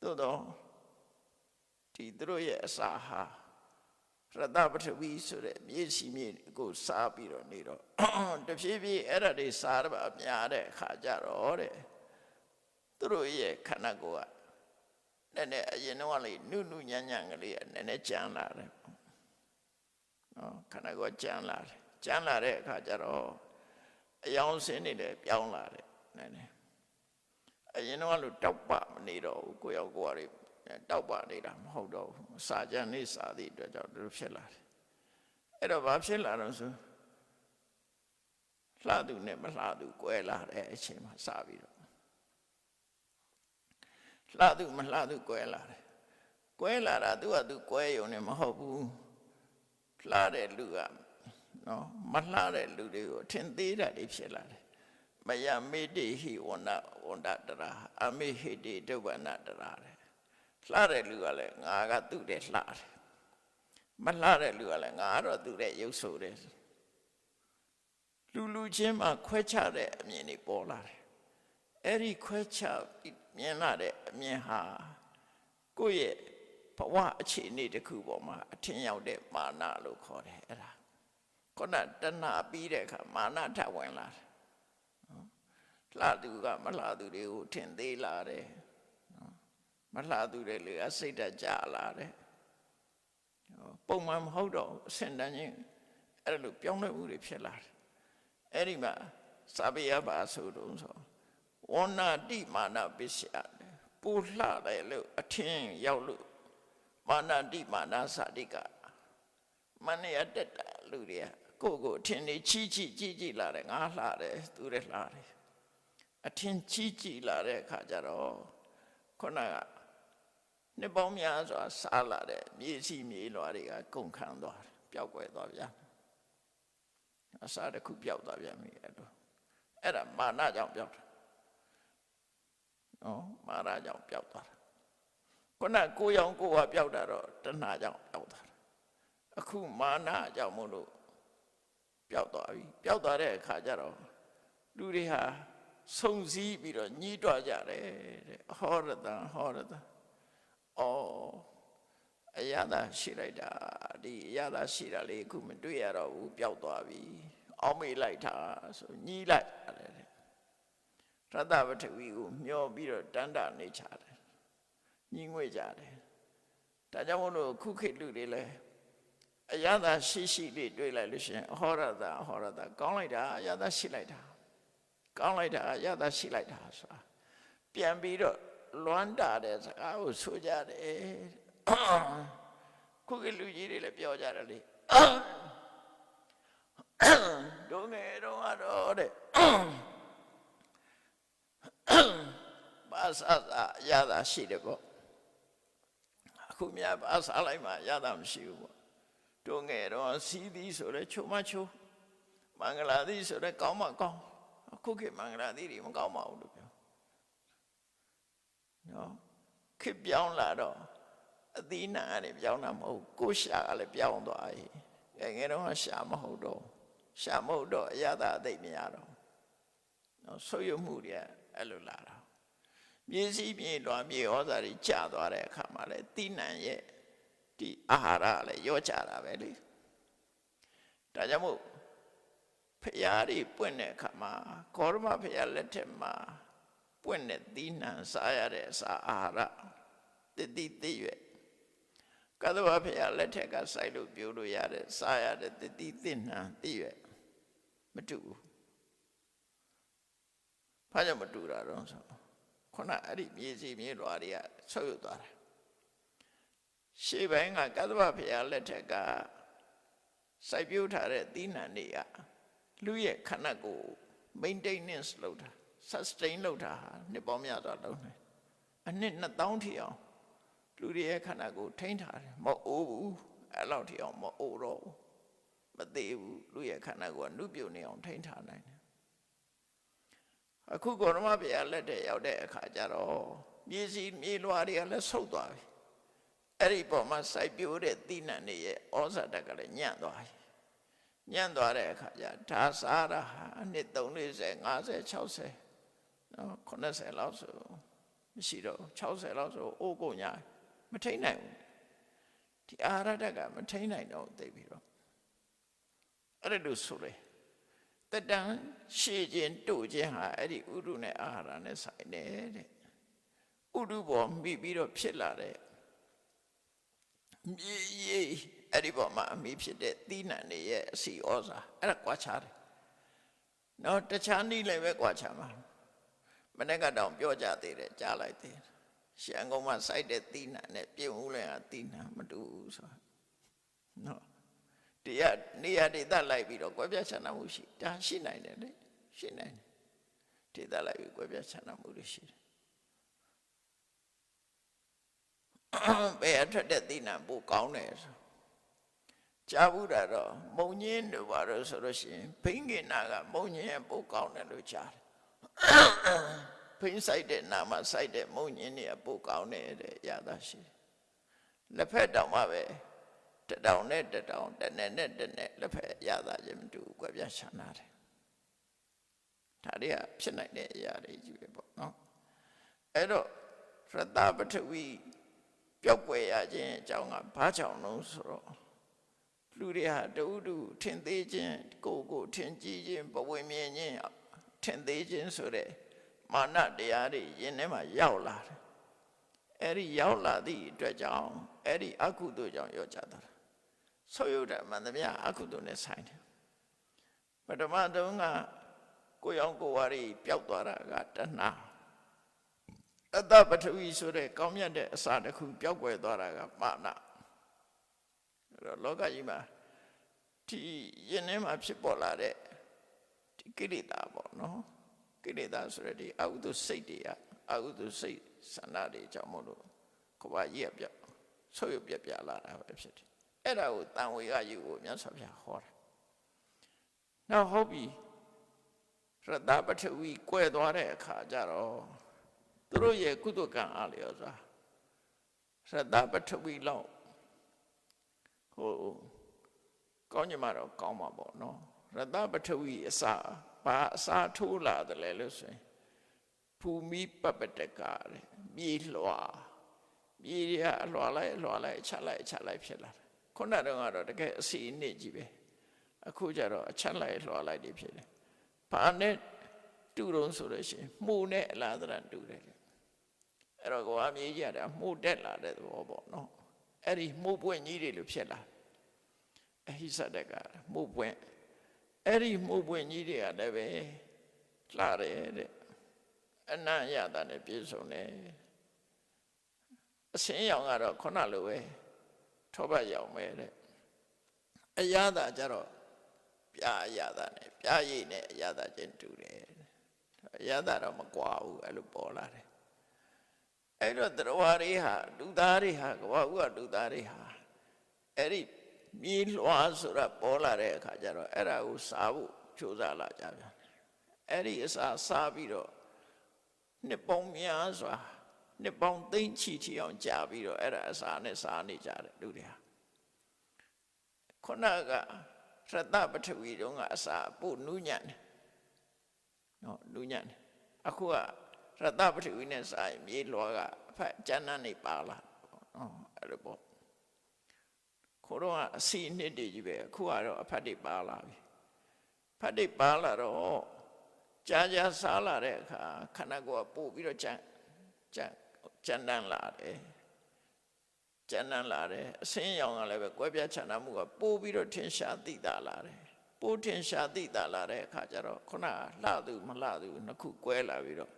သို့တော့ဒီသူတို့ရဲ့အစာဟာရတပထဝီဆိုတဲ့မြေစီမြေကိုစားပြီးတော့နေတော့တဖြည်းဖြည်းအဲ့ဒါတွေစားရပါအများတဲ့အခါကြတော့တဲ့သူတို့ရဲ့ခန္ဓာကိုယ်ကနည်းနည်းအရင်တော့လေနုညံ့ကလေးကနည်းနည်းကြမ်းလာတယ်နော်ခန္ဓာကိုယ်ကြမ်းလာတဲ့အခါကျတော့အယောင်စင်းနေတယ်ပြောင်းလာတယ်နည်းနည်းအရင်တော့လို့တောက်ပမနေတော့ဘူးကိုယ့်ရောက်ကိုယ်ရတောက်ပနေတာမဟုတ်တော့ဘူးစာကြံနေစာသည့်အတွက်ကြောင့်သူဖြစ်လာတယ်အဲ့တော့ဘာဖြစ်လာတော့ဆိုလှသူနဲ့မလှသူကွဲလာတဲ့အချိန်မှာစပြီးတော့လှသူမလှသူကွဲလာတာသူကသူကွဲရုံနဲ့မဟုတ်ဘူးလှတဲ့လူကနော်မလှတဲ့လူတွေကိုအထင်သေးတာတွေဖြစ်လာတယ်မယမေတိဟိဝန္ဒတရာအမေဟိတိဒုဗ္ဗနာတရာတဲ့လှတဲ့လူကလည်းငါကသူ့တဲ့လှတယ်မလှတဲ့လူကလည်းငါကတော့သူ့တဲ့ရုပ်ဆိုတယ်လူချင်းမှာခွဲခြားတဲ့အမြင်တွေပေါ်လာတယ်အဲ့ဒီခွဲခြားမြင်လာတဲ့အမြင်ဟာကိုယ့်ရဲ့ဘဝအခြေအနေတစ်ခုပေါ်မှာအထင်ရောက်တဲ့မာနလို့ခေါ်တယ်အဲ့ဒါခုနတဏှာပြီးတဲ့အခါမာနထဝင်လာတယ်လှသူကမလှသူတွေကိုထင်သေးလာတယ်မလှသူတွေလေစိတ်ဓာတ်ကြလာတယ် ပုံမှန်မဟုတ်တော့အစင်တန်းချင်းအဲ့လိုပြောင်းလဲမှုတွေဖြစ်လာတယ်အဲ့ဒီမှာစာပေရပါဆိုတော့ဆိုဝဏ္ဏတိမာနပစ္စယပူလှတယ်လို့အထင်ရောက်လို့မာနတိမာနစာတိကမနရတက်တာလူတွေကကိုအထင်နေချီးလာတယ်ငါလှတယ်သူတွေလှတယ်အထင်ချီးလာတဲ့အခါကျတော့ခုနကနှစ်ပေါင်းများစွာစားလာတဲ့မြေစီမြေလွာတွေကကုန်ခန်းသွားတယ်ပျောက်ကွယ်သွားပြန်အစားတစ်ခုပျောက်သွားပြန်ပြီအဲ့ဒါမာနကြောင့်ပျောက်တယ်နော်မာနကြောင့်ပျောက်သွားတာခုနကိုရောင်ကိုဝါပျောက်တာတော့တဏှာကြောင့်ပျောက်သွားတာအခုမာနကြောင့်မို့လို့ပျောက်သွားပြီပျောက်သွားတဲ့အခါကျတော့လူတွေဟာစုံစည်းပြီးတော့ညှိတွားကြတယ်တဲ့ဟောရတံအရသာရှိလိုက်တာဒီအရသာရှိတာလေးအခုမတွေ့ရတော့ဘူးပျောက်သွားပြီအောက်မေ့လိုက်တာဆိုညှိလိုက်ရတယ်ရတ္တပထဝီကိုမျောပြီးတော့တန်တာနေချတယ်ညှိငွေ့ကြတယ်ဒါကြောင့်မို့လို့ခုခေတ်လူတွေလည်းအရသာရှိလေးတွေ့လိုက်လို့ရှိရင်ဟောရတကောင်းလိုက်တာအရသာရှိလိုက်တာကောင်းလိုက်တာအရသာရှိလိုက်တာဆိုတာပြန်ပြီးတော့လွမ်းတာတဲ့စကားကိုဆိုကြတယ်ခုကလူကြီးတွေလည်းပြောကြတယ်လေဒုငယ်တော့ကတော့တဲ့ဘာသာရတာရှိတယ်ပေါ့အခုမြတ်ဘာသာလိုက်မှရတာမရှိဘူးပေါ့ဒုငယ်တော့စီးသည်ဆိုတဲ့ချုံမချုံမင်္ဂလာသည်ဆိုတဲ့ကောင်းမကောင်းအခုခေတ်မင်္ဂလာသည်တွေမကောင်းပါဘူးလို့ပြောနော်ခေတ်ပြောင်းလာတော့အသီးနှံရတယ်ပြောင်းတာမဟုတ်ကိုရှာကလည်းပြောင်းသွားပြီငယ်တော့ရှာမဟုတ်တော့အရသာအသိမရတော့နော်ဆွေးရမှုတွေအဲ့လိုလာတာမြေစီးမြေလွာမြေဩဇာတွေကျသွားတဲ့အခါမှာလည်းသီးနှံရဲ့ဒီအာဟာရလည်းရော့ကျတာပဲလေဒါကြောင့်မို့ဖရာတွေပွင့်တဲ့အခါမှာကောရမဖရာလက်ထက်မှာပွင့်တဲ့သီးနှံစားရတဲ့အစာအာဟာရတိတိရွယ်ကသဝဖရာလက်ထက်ကစိုက်လို့ပြိုးလို့ရတဲ့စားရတဲ့တိတိနှံတိရွယ်မတူဘူးဘာကြောင့်မတူတာတော့ဆိုခုနအဲ့ဒီမြေစီမြေလွာတွေကဆုပ်ယုတ်သွားတာရှေ့ပိုင်းကကသဝဖရာလက်ထက်ကစိုက်ပျိုးထားတဲ့သီးနှံတွေကလူရဲ့ခန္ဓာကိုယ် maintenance လုပ်တာ sustain လုပ်တာနှစ်ပေါင်းများစွာလုပ်နေအနှစ်2000ထိအောင်လူတွေရဲ့ခန္ဓာကိုယ်ထိန်းထားတယ်မအိုးဘူးအဲ့လောက်ထိအောင်မအိုးတော့မသေးဘူးလူရဲ့ခန္ဓာကိုယ်ကနုပြုတ်နေအောင်ထိန်းထားနိုင်တယ်အခုကောရမဘုရားလက်ထက်ရောက်တဲ့အခါကျတော့မြေစီမြေလွာတွေကလည်းဆုတ်သွားပြီအဲ့ဒီပေါ်မှာစိုက်ပျိုးတဲ့သီးနှံတွေရဲ့ဩဇာတက်ကလည်းညံ့သွားပြီညံ့သွားတဲ့အခါကျဒါစားတာအနှစ်30 50 60နော်80လောက်ဆိုမရှိတော့60လောက်ဆိုအိုးကုန်ညာမထိန်နိုင်ဘူးဒီအာဟာရတက်ကမထိန်နိုင်တော့သိပြီတော့အဲ့ဒါလို့ဆိုလေတတန်ရှည်ခြင်းတို့ခြင်းဟာအဲ့ဒီဥဒုနဲ့အာဟာရနဲ့ဆိုင်တယ်တဲ့ဥဒုပေါ်မိပြီးတော့ဖြစ်လာတဲ့မြေကြီးအဲ့ဒီပေါ်မှာအမိဖြစ်တဲ့သီးနှံတွေရဲ့အစီဩဇာအဲ့ဒါကွာခြားတယ်နော်တခြားနည်းလည်းပဲကွာခြားမှာမနေ့ကတောင်ပြောကြသေးတယ်ကြားလိုက်သေးတယ်ရှမ်းကုန်းမှာစိုက်တဲ့သီးနှံနဲ့ပြင်ဦးလည်းဟာသီးနှံမတူဘူးဆိုတာနော်တရားနေရာဒေသလိုက်ပြီးတော့ကွဲပြားခြားနားမှုရှိဒါရှိနိုင်တယ်လေရှိနိုင်တယ်ဒေသလိုက်ပြီးကွဲပြားခြားနားမှုတွေရှိတယ်ဘယ်အထက်တဲ့သီးနှံပိုကောင်းတယ်ဆိုကြားဘူးတာတော့မုံညင်းတို့ဘာလို့ဆိုလို့ရှိရင်ဘိန်းကင်နာကမုံညင်းပိုကောင်းတယ်လို့ကြားတယ်ဘိန်းဆိုင်တဲ့နာမှာဆိုင်တဲ့မုံညင်းတွေကပိုကောင်းတယ်တဲ့ရတာရှိတယ်လက်ဖက်တောင်မှပဲတတောင်နဲ့တတောင်တနဲ့နဲ့တနဲ့လက်ဖက်ရတာချင်းမတူဘူးကွဲပြားခြားနာတယ်ဒါတွေကဖြစ်နိုင်တဲ့အရာတွေကြီးပဲပေါ့နော်အဲ့တော့ရတ္တပထဝီပျောက်ကွယ်ရခြင်းအကြောင်းကဘာကြောင့်လဲဆိုတော့လူတွေဟာတူတူထင်သေးခြင်းကိုထင်ကြည့်ခြင်းဘဝမြင်ခြင်းထင်သေးခြင်းဆိုတဲ့မာနတရားတွေယင်ထဲမှာရောက်လာတယ်အဲ့ဒီရောက်လာသည့်အတွက်ကြောင့်အဲ့ဒီအကုသိုလ်ကြောင့်ရောကြတာ ဆုပ်ယုတ်တာမှန်သမျှအကုသိုလ်နဲ့ဆိုင်တယ်ပထမတုန်းကကိုရောင်ကိုဝါရီပျောက်သွားတာကတဏှာအတ္တပထဝီဆိုတဲ့ကောင်းမြတ်တဲ့အစာတစ်ခုပျောက်ကွယ်သွားတာကမာနအဲ့တော့လောကကြီးမှာဒီယင်းထဲမှာဖြစ်ပေါ်လာတဲ့ဒီကိလေသာပေါ့နော်ကိလေသာဆိုတဲ့ဒီအကုသိုလ်စိတ်တွေအကုသိုလ်စိတ်ဆန္ဒတွေကြောင့်မို့လို့ကိုယ်ပါကြီးကပြောက်ဆုပ်ယုတ်ပြပြလာတာပဲဖြစ်တယ်အဲ့ဒါကိုတန်ဝေကယူကိုမြတ်စွာဘုရားဟောတာနောက်ဟုတ်ပြီရတ္တပထဝီကွဲသွားတဲ့အခါကျတော့သူတို့ရဲ့ကုသကံအားလျော်စွာရတ္တပထဝီလောက်ဟိုကောင်းကြမှာတော့ကောင်းမှာပေါ့နော်ရတ္တပထဝီအစာဘာအစာထိုးလာတယ်လဲလို့ဆိုရင်ภูมิပပတကတဲ့မြေလွှာမြေတွေကအလွှာလိုက်အချက်လိုက်ဖြစ်လာတယ်ခုနကတော့တကယ်အစီအနစ်ကြီးပဲအခုကျတော့အချက်လိုက်လွှာလိုက်တွေဖြစ်တယ်ဘာနဲ့တူတုံးဆိုလို့ရှိရင်မှုနဲ့အလားတရတူတယ်အဲ့တော့ကိုယ်အမြည်ကြတာမှုတက်လာတဲ့သဘောပေါ့နော်အဲ့ဒီမှုပွင့်ကြီးတွေလို့ဖြစ်လာအဟိစတကမှုပွင့်အဲ့ဒီမှုပွင့်ကြီးတွေကလည်းပဲလှတယ်တဲ့အနံ့ရတာနဲ့ပြည့်စုံတယ်အစင်းရောင်ကတော့ခုနလိုပဲထောပတ်ရောင်ပဲတဲ့အရသာကြတော့ပြာအရသာနဲ့ပြာရည်နဲ့အရသာချင်းတူတယ်အရသာတော့မကွာဘူးအဲ့လိုပေါ်လာတယ်အဲ့တော့တရားတွေဟာလူသားတွေဟာကဘာဥကလူသားတွေဟာအဲ့ဒီမြေလွှာဆိုတာပေါ်လာတဲ့အခါကျတော့အဲ့ဒါကိုစားဖို့ကြိုးစားလာကြပြန်အဲ့ဒီအစာစားပြီးတော့နှစ်ပေါင်းများစွာနှစ်ပေါင်းသိန်းချီချီအောင်ကြာပြီးတော့အဲ့ဒါအစာနဲ့စားနေကြတယ်လူတွေဟာခုနကရတ္တပထဝီတုန်းကအစာပို့နူးညံ့တယ်နော်နူးညံ့တယ်အခုကရတ္တပထဝီနဲ့စားရင်မြေလွှာကအဖက်ကျမ်းမ်းနေပါလာနော်အဲ့လိုပေါ့ခိုးတော့အစီအနှစ်တွေကြီးပဲအခုကတော့အဖက်တွေပါလာပြီဖက်တွေပါလာတော့ကြာစားလာတဲ့အခါခန္ဓာကိုယ်ကပို့ပြီးတော့ကျန်းတန်းလာတယ်ကျန်းတန်းလာတယ်အစင်းရောင်ကလည်းပဲကွဲပြားခြားနားမှုကပို့ပြီးတော့ထင်ရှားသိတာလာတယ်ပို့ထင်ရှားသိတာလာတဲ့အခါကျတော့ခုနလှသူမလှသူနှစ်ခုကွဲလာပြီးတော့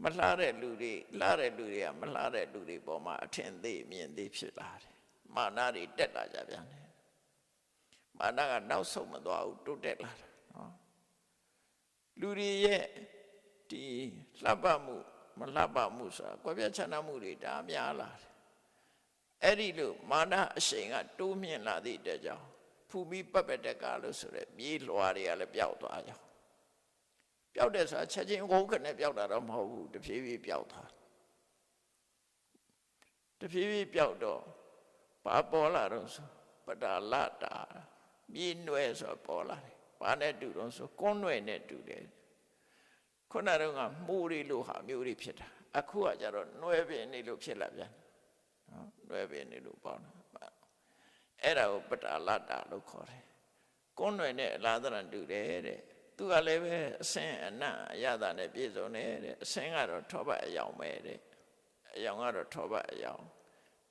မလှတဲ့လူတွေလှတဲ့လူတွေကမလှတဲ့လူတွေပေါ်မှာအထင်သေးမြင်သေးဖြစ်လာတယ်မာနတွေတက်လာကြပြန်တယ်မာနကနောက်ဆုံးမသွားဘူးတိုးတက်လာတာနော်လူတွေရဲ့ဒီလှပမှုမလှပမှုဆိုတာကွဲပြားခြားနားမှုတွေဒါများလာတယ်အဲ့ဒီလိုမာနအရှိန်ကတိုးမြင့်လာသည့်အတွက်ကြောင့်ภูมิပပတကလို့ဆိုတဲ့မြေလွှာတွေကလည်းပျောက်သွားကြပျောက်တယ်ဆိုတာချက်ချင်းဝုန်းခနဲ့ပျောက်တာတော့မဟုတ်ဘူးတဖြည်းဖြည်းပျောက်သွားတဖြည်းဖြည်းပျောက်တော့ဘာပေါ်လာတော့ဆိုပတာလတာမြေနွယ်ဆိုပေါ်လာတယ်ဘာနဲ့တူတော့ဆိုကွန်းနွယ်နဲ့တူတယ်ခုနကတော့မှုတွေလို့ဟာမျိုးတွေဖြစ်တာအခုကကျတော့နွယ်ပင်နေလို့ဖြစ်လာပြန်နော်နွယ်ပင်နေလို့ပေါ့နော်အဲ့ဒါကိုပတာလတာလို့ခေါ်တယ်ကွန်းနွယ်နဲ့အလားတရတူတယ်တဲ့သူကလည်းပဲအစင်းအနံ့အရသာနဲ့ပြည့်စုံတယ်တဲ့အစင်းကတော့ထောပတ်အယောင်ပဲတဲ့အယောင်ကတော့ထောပတ်အယောင်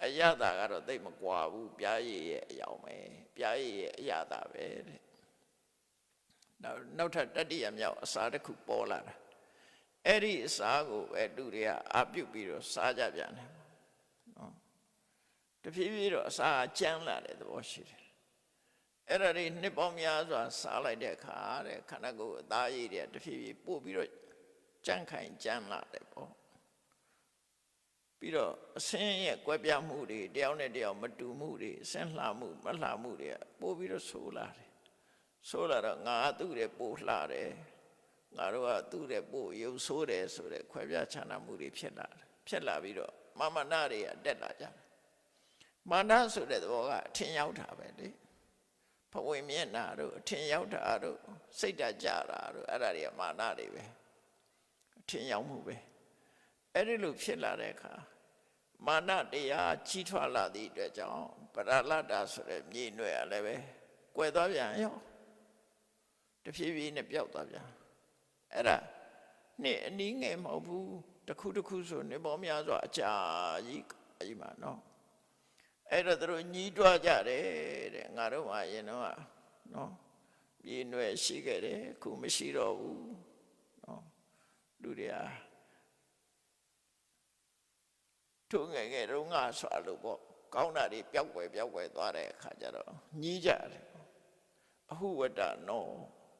အရသာကတော့သိမကွာဘူးပြားရည်ရဲ့အယောင်ပဲပြားရည်ရဲ့အရသာပဲတဲ့နောက်ထပ်တတိယမြောက်အစာတစ်ခုပေါ်လာတာအဲ့ဒီအစာကိုပဲလူတွေကအာပြုတ်ပြီးတော့စားကြပြန်တယ်နော်တဖြည်းဖြည်းတော့အစာကျန်းလာတဲ့သဘောရှိတယ်အဲ့ဒါတွေနှစ်ပေါင်းများစွာစားလိုက်တဲ့အခါတဲ့ခန္ဓာကိုယ်အသားရည်တွေတဖြည်းဖြည်းပို့ပြီးတော့ကြမ်းခိုင်ကြမ်းလာတယ်ပေါ့ပြီးတော့အစင်းရဲ့ကွဲပြားမှုတွေတယောက်နဲ့တယောက်မတူမှုတွေအစင်းလှမှုမလှမှုတွေပို့ပြီးတော့ဆိုးလာတယ်ဆိုးလာတော့ငါသူ့ရဲ့ပို့လှတယ်ငါတို့ကသူ့ရဲ့ပို့ရုပ်ဆိုးတယ်ဆိုတဲ့ခွဲပြားခြားနားမှုတွေဖြစ်လာတယ်ဖြစ်လာပြီးတော့မာနတွေကတက်လာကြတယ်မာနဆိုတဲ့သဘောကအထင်ရောက်တာပဲလေဘဝင်မျက်နာတို့အထင်ရောက်တာတို့စိတ်ဓာတ်ကြတာတို့အဲ့ဒါတွေကမာနတွေပဲအထင်ရောက်မှုပဲအဲ့ဒီလိုဖြစ်လာတဲ့အခါမာနတရားကြီးထွားလာသည့်အတွက်ကြောင့်ပရလတ္တာဆိုတဲ့မြေနွယ်ကလည်းပဲကွယ်သွားပြန်ရောတဖြည်းဖြည်းနဲ့ပျောက်သွားပြန်အဲ့ဒါနှစ်အနည်းငယ်မဟုတ်ဘူးတစ်ခုတစ်ခုဆိုနေပေါ်များစွာအကြာကြီးမှာနော် အဲ့တော့သူတို့ညီးတွားကြတယ်တဲ့ငါတို့မှရင်တော့နော်မြေနွယ်ရှိခဲ့တယ်အခုမရှိတော့ဘူးနော်လူတွေကထုံငယ်ငယ်တော့ငါဆွာလို့ပေါ့ကောင်းတာတွေပျောက်ွယ်သွားတဲ့အခါကျတော့ညီးကြတယ်အဟုဝတ္တနော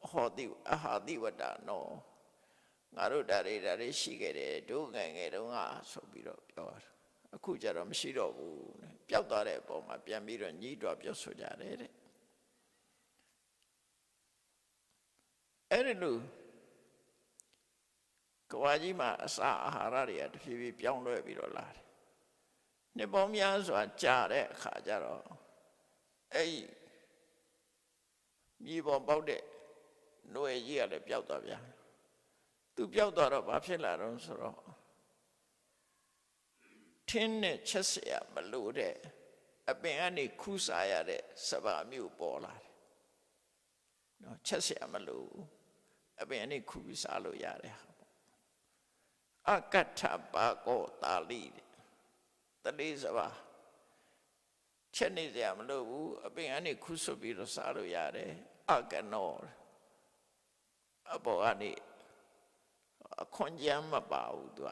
အဟာတိဝတ္တနောငါတို့ဒါတွေရှိခဲ့တယ်တို့ငယ်ငယ်တော့ငါဆိုပြီးတော့ပြောတယ်အခုကျတော့မရှိတော့ဘူးပျောက်သွားတဲ့အပေါ်မှာပြန်ပြီးတော့ညီးတွားပြောဆိုကြတယ်တဲ့အဲ့ဒီလိုကဘာကြီးမှာအစာအာဟာရတွေကတဖြည်းဖြည်းပြောင်းလဲပြီးတော့လာတယ်နှစ်ပေါင်းများစွာကြာတဲ့အခါကျတော့အဲ့မြေပေါ်ပေါက်တဲ့ຫນွေကြီးကလည်းပျောက်သွားပြန်သူပျောက်သွားတော့ဘာဖြစ်လာတော့ဆိုတော့ထင်းနဲ့ချက်စရာမလို့တဲ့အပင်ကနေခူးစားရတဲ့စပါးမျိုးပေါ်လာတယ်နော်ချက်စရာမလို့အပင်ကနေခူးပြီးစားလို့ရတယ်ဟာပေါ့အကတ္ထပါကောတာလိတလေးစပါးချက်နေစရာမလို့ဘူးအပင်ကနေခူးဆွပြီးတော့စားလို့ရတယ်အကနောအပေါ်ကနေအခွန်ကြမ်းမပါဘူးသူက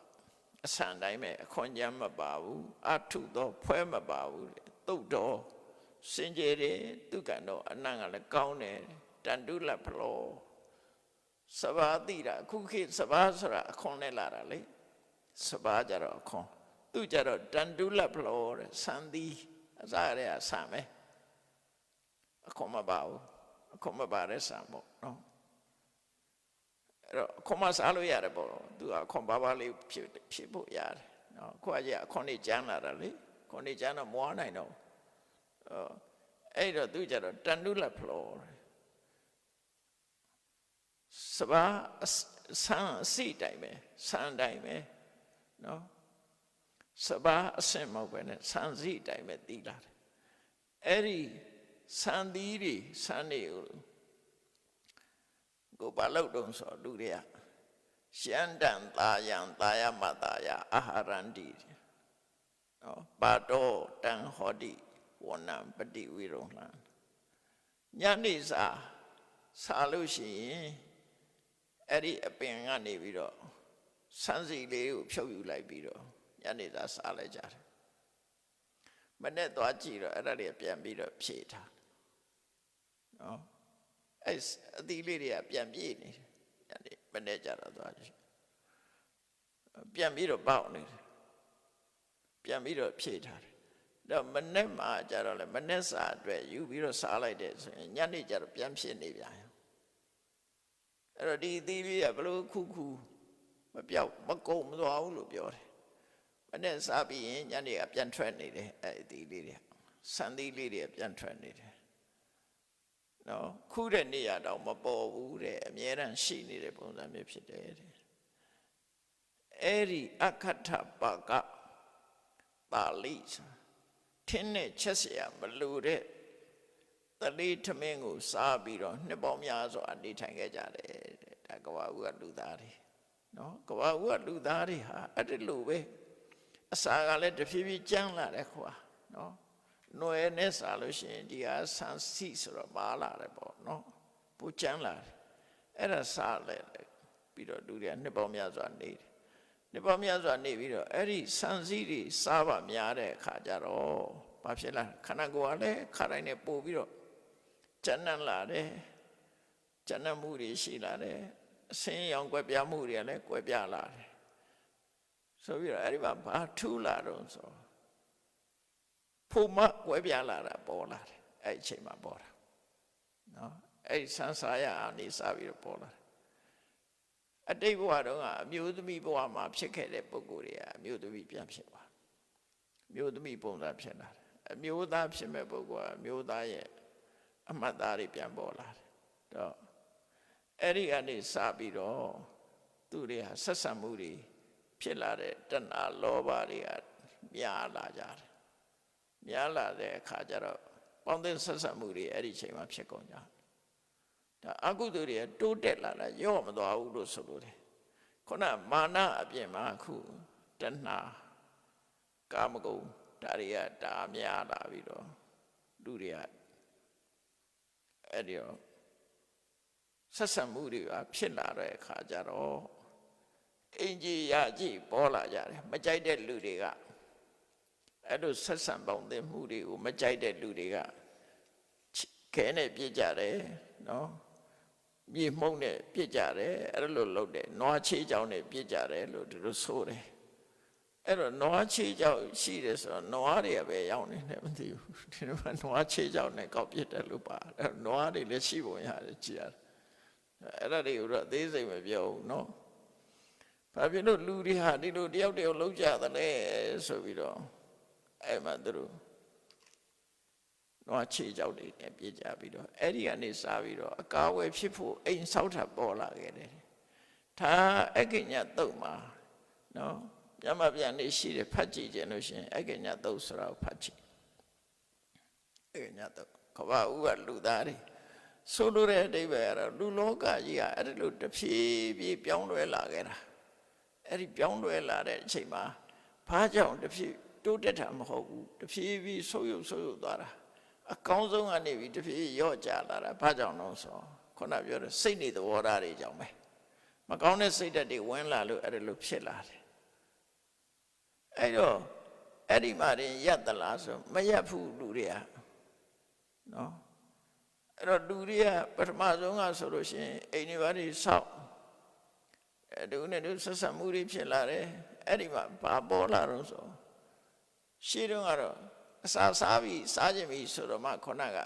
အဆန်တိုင်းပဲအခွန်ကြမ်းမပါဘူးအထုတော့ဖွဲမပါဘူးတုတ်တော့စင်ကြယ်တယ်သူကတော့အနံ့ကလည်းကောင်းတယ်တန်တုလက်ဖလောစဘာတိတာအခုခေတ်စဘာဆိုတာအခွန်နဲ့လာတာလေစဘာကြတော့အခွန်သူကြတော့တန်တုလက်ဖလောတဲ့စံသီးအစားရအဆန်ပဲအခွန်မပါဘူးအခွန်မပါတဲ့ဆန်ပေါ့နော်အဲ့တော့အခွန်မစားလို့ရတယ်ပေါ့သူကအခွန်ပါလေးဖြစ်ဖို့ရတယ်နော်ခုကကြီးအခွန်နေကျန်းလာတာလေခွန်နေကျန်းတော့မွားနိုင်တော့အဲ့တော့သူကြတော့တန်တုလက်ဖလောစဘာဆန်အစီတိုင်းပဲဆန်တိုင်းပဲနော်စဘာအစင်မဟုတ်ပဲနဲ့ဆန်စီတိုင်းပဲတီးလာတယ်အဲ့ဒီဆန်သီးတွေဆန်တွေကိုဘာလို့တုံးဆိုလူတွေကရှမ်းတန်သာယံသာယမတာယအာဟာရန္တိနော်ပါတော်တန်ဟောတိဝဏံပတိဝိရုံလံညနေစားလို့ရှိရင်အဲ့ဒီအပင်ကနေပြီးတော့ဆန်းစီလေးကိုဖြုတ်ယူလိုက်ပြီးတော့ညနေစားလိုက်ကြတယ်မနဲ့သွားကြည့်တော့အဲ့ဒါတွေပြန်ပြီးတော့ဖြည့်ထားနော်အဲ့အသီးလေးတွေကပြန်ပြည့်နေတယ်ညနေမနဲ့ကြတော့သွားကြည့်ပြန်ပြီးတော့ပေါက်နေတယ်ပြန်ပြီးတော့ဖြည့်ထားတယ်တော့မနဲ့မှကြတော့လေမနဲ့စားအတွက်ယူပြီးတော့စားလိုက်တယ်ဆိုရင်ညနေကြတော့ပြန်ဖြစ်နေပြန်အဲ့တော့ဒီအသီးလေးကဘလို့ခုမပြောက်မကုန်မသွားဘူးလို့ပြောတယ်မနဲ့စားပြီးရင်ညနေကပြန်ထွက်နေတယ်အဲ့အသီးလေးတွေဆန်သီးလေးတွေပြန်ထွက်နေတယ်နော်ခုတဲ့နေရတော့မပေါ်ဘူးတဲ့အမြဲတမ်းရှိနေတဲ့ပုံစံမျိုးဖြစ်တယ်တဲ့အဲ့ဒီအခတ္ထပါကပါဠိထင်းနဲ့ချက်စရာမလိုတဲ့တလေးထမင်းကိုစားပြီးတော့နှစ်ပေါင်းများစွာနေထိုင်ခဲ့ကြတယ်ဒါကဘာဦးကလူသားတွေနော်ကဘာဦးကလူသားတွေဟာအဲ့ဒီလိုပဲအစာကလည်းတဖြည်းဖြည်းကျန်းလာတယ်ခွာနော်ຫນွယ်နဲ့စားလို့ရှိရင်ဒီဟာဆန်စီဆိုတော့ပါလာတယ်ပေါ့နော်ပူကျန်းလာတယ်အဲ့ဒါစားလဲပြီးတော့လူတွေကနှစ်ပေါင်းများစွာနေတယ်နှစ်ပေါင်းများစွာနေပြီးတော့အဲ့ဒီဆန်စီတွေစားပါများတဲ့အခါကျတော့ဘာဖြစ်လဲခန္ဓာကိုယ်ကလည်းခါတိုင်းနဲ့ပို့ပြီးတော့ကျန်းနလာတယ်ကျန်းနမှုတွေရှိလာတယ်အဆင်းရောင်ကွယ်ပြားမှုတွေလည်းကွယ်ပြားလာတယ်ဆိုပြီးတော့အဲ့ဒီမှာဘာထူးလာတော့ဆိုဖို့မကွယ်ပြားလာတာပေါ်လာတယ်အဲ့ဒီအချိန်မှာပေါ်တာနော်အဲ့ဒီဆန်းစားရအနေစားပြီးတော့ပေါ်လာတယ်အတိတ်ဘဝတုန်းကအမျိုးသမီးဘဝမှာဖြစ်ခဲ့တဲ့ပုဂ္ဂိုလ်တွေကအမျိုးသမီးပြန်ဖြစ်သွားမျိုးသမီးပုံစံဖြစ်လာတယ်အမျိုးသားဖြစ်မဲ့ပုဂ္ဂိုလ်ကအမျိုးသားရဲ့အမှတ်သားတွေပြန်ပေါ်လာတယ်တော့အဲ့ဒီကနေစပြီးတော့သူတွေဟာဆက်ဆံမှုတွေဖြစ်လာတဲ့တဏှာလောဘတွေကများလာကြတယ်များလာတဲ့အခါကျတော့ပေါင်းသင်းဆက်ဆံမှုတွေအဲ့ဒီချိန်မှာဖြစ်ကုန်ကြဒါအကုသိုလ်တွေတိုးတက်လာတာရော့မသွားဘူးလို့ဆိုလို့တယ်ခုနမာနအပြင်မှာအခုတဏှာကာမဂုဏ် ဒါတွေကဒါများလာပြီးတော့လူတွေကအဲ့ဒီတော့ဆက်ဆံမှုတွေကဖြစ်လာတဲ့အခါကျတော့အင်ကြီးရကြီးပေါ်လာကြတယ်မကြိုက်တဲ့လူတွေကအဲ့လိုဆက်ဆံပေါင်းသင်မှုတွေကိုမကြိုက်တဲ့လူတွေကခဲနဲ့ပြစ်ကြတယ်နော်မြေမှုန့်နဲ့ပြစ်ကြတယ်အဲ့လိုလုပ်တယ်နွားချေးကြောင်နဲ့ပြစ်ကြတယ်လို့ဒီလိုဆိုတယ်အဲ့တော့နွားချေးကြောင်ရှိတယ်ဆိုတော့နွားတွေကပဲရောက်နေတယ်မသိဘူးဒီမှာနွားချေးကြောင်နဲ့ကောက်ပြစ်တယ်လို့ပါအဲ့နွားတွေလည်းရှိပုံရတယ်ကြည်ရတယ်အဲ့ဒါတွေကိုတော့အသေးစိတ်မပြောဘူးနော်ဘာဖြစ်လို့လူတွေဟာဒီလိုတယောက်တယောက်လုံးကြတယ်လဲဆိုပြီးတော့အဲ့မှာသူတို့နွားချေကြောက်တွေနဲ့ပြေးကြပြီးတော့အဲ့ဒီကနေစားပြီးတော့အကားဝယ်ဖြစ်ဖို့အိမ်ဆောက်တာပေါ်လာခဲ့တယ်ဒါအက္ခညတုတ်မှာနော်ညမပြန်နေရှိတယ်ဖတ်ကြည့်ကြလို့ရှင်အက္ခညတုတ်ဆိုတာကိုဖတ်ကြည့်အက္ခညတုတ်ကဘာဦးကလူသားတွေဆိုလိုတဲ့အဓိပ္ပာယ်ကတော့လူလောကကြီးကအဲ့ဒီလိုတဖြည်းဖြည်းပြောင်းလဲလာခဲ့တာအဲ့ဒီပြောင်းလဲလာတဲ့အချိန်မှာဘာကြောင့်တဖြည်းတိုးတက်တာမဟုတ်ဘူးတဖြည်းဖြည်းဆုပ်ယုပ်သွားတာအကောင်းဆုံးကနေပြီးတဖြည်းရော့ကျလာတာဘာကြောင့်လဲဆိုခုနပြောတဲ့စိတ်နေသဘောထားတွေကြောင့်ပဲမကောင်းတဲ့စိတ်ဓာတ်တွေဝင်လာလို့အဲ့ဒါလိုဖြစ်လာတယ်အဲ့တော့အဲ့ဒီမှာရင်ရက်သလားဆိုမရက်ဘူးလူတွေကနော်အဲ့တော့လူတွေကပထမဆုံးကဆိုလို့ရှိရင်အိမ်တွေဘာတွေဆောက်အဲ့ဒီနဲ့သူဆက်ဆံမှုတွေဖြစ်လာတယ်အဲ့ဒီမှာဘာပေါ်လာတော့ဆိုရှင်းတော့ကတော့အစာစားပြီးစားခြင်းပြီးဆိုတော့မှခုနက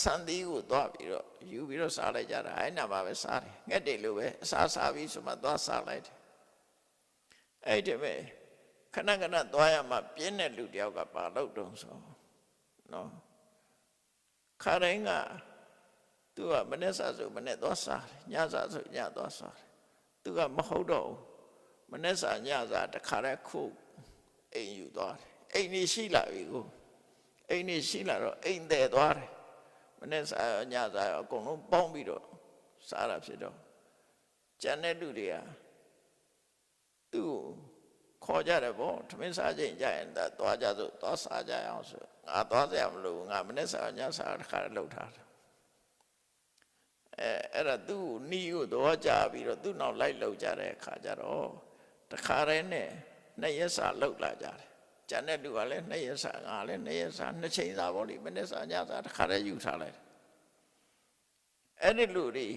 ဆန်သီးကိုသွားပြီးတော့ယူပြီးတော့စားလိုက်ကြတာအဲ့နာမှာပဲစားတယ်ငှက်တွေလိုပဲအစာစားပြီးဆိုမှသွားစားလိုက်တယ်အဲ့ဒီပဲခဏခဏသွားရမှပြင်းတဲ့လူတယောက်ကပါလို့တုံးဆိုနော်ခါတိုင်းကသူကမနေ့စားဆိုမနေ့သွားစားတယ်ညစားဆိုညသွားစားတယ်သူကမဟုတ်တော့ဘူးမနေ့စားညစားတခါတည်းခုအိမ်ယူသွားတယ်အိမ်ကြီးရှိလာပြီကိုအိမ်ကြီးရှိလာတော့အိမ်တယ်သွားတယ်မနေ့စားညစားအကုန်လုံးပေါင်းပြီးတော့စားတာဖြစ်တော့ကျန်တဲ့လူတွေကသူ့ခေါ်ကြတယ်ပေါ့ထမင်းစားချိန်ကြရင်သွားကြစို့သွားစားကြအောင်ဆိုငါသွားစရာမလိုငါမနေ့စားညစားတခါလှုပ်ထားတယ်အဲ့ဒါသူ့နီးကိုတော့ကြပြီးတော့သူ့နောက်လိုက်လှုပ်ကြတဲ့အခါကျတော့တခါတည်းနဲ့နှစ်ရက်စာလှုပ်လာကြတယ်ကျန်တဲ့လူကလည်းနှစ်ရက်စာငါလည်းနှစ်ရက်စာနှစ်ချိန်စာပေါ့လေမနေ့စာညစာတခါတည်းယူထားလိုက်အဲ့ဒီလူတွေ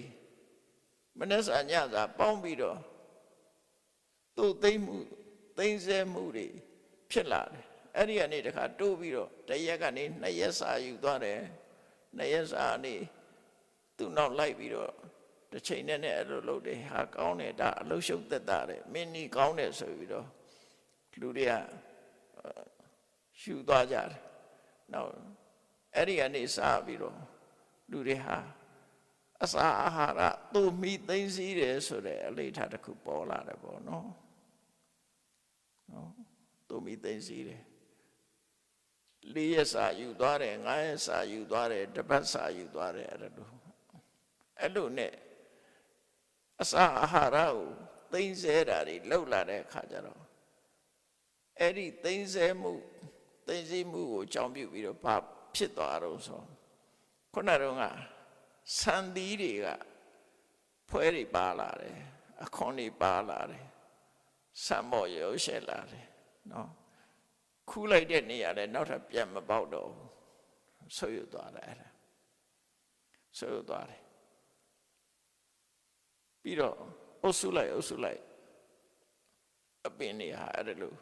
မနေ့စာညစာပေါင်းပြီးတော့သူ့သိမ့်မှုသိမ့်ဆဲမှုတွေဖြစ်လာတယ်အဲ့ဒီကနေတခါတိုးပြီးတော့တရက်ကနေနှစ်ရက်စာယူသွားတယ်နှစ်ရက်စာနေသူ့နောက်လိုက်ပြီးတော့တစ်ချိန်နဲ့အဲ့လိုလုပ်တယ်ဟာကောင်းတယ်ဒါအလုပ်ရှုပ်သက်တာတယ်မင်းကြီးကောင်းတယ်ဆိုပြီးတော့လူတွေကယူသွားကြတယ်နောက်အဲ့ဒီကနေစားပြီးတော့လူတွေဟာအစာအာဟာရသူ့မိသိမ့်စည်းတယ်ဆိုတဲ့အလေးထားတစ်ခုပေါ်လာတယ်ပေါ့နော်သူ့မိသိမ့်စည်းတယ်၄ရက်စာယူသွားတယ်၅ရက်စာယူသွားတယ်တစ်ပတ်စာယူသွားတယ်အဲ့လိုနဲ့အစာအာဟာရကိုသိမ့်ဆဲတာတွေလှုပ်လာတဲ့အခါကျတော့အဲ့ဒီသိမ့်ဆဲမှုသိမ့်စည်းမှုကိုကြောင်းပြုပြီးတော့ဘာဖြစ်သွားတော့ဆိုခုနကတော့ကဆန်သီးတွေကဖွဲတွေပါလာတယ်အခွန်တွေပါလာတယ်ဆံမော်ရုပ်ရှဲလာတယ်နော်ခူးလိုက်တဲ့နေရာလဲနောက်ထပ်ပြန်မပေါက်တော့ဘူးဆွေးသွားတယ်အဲ့ဒါဆွေးသွားတယ်ပြီးတော့အုပ်စုလိုက်အပင်တွေဟာအဲ့ဒါလို့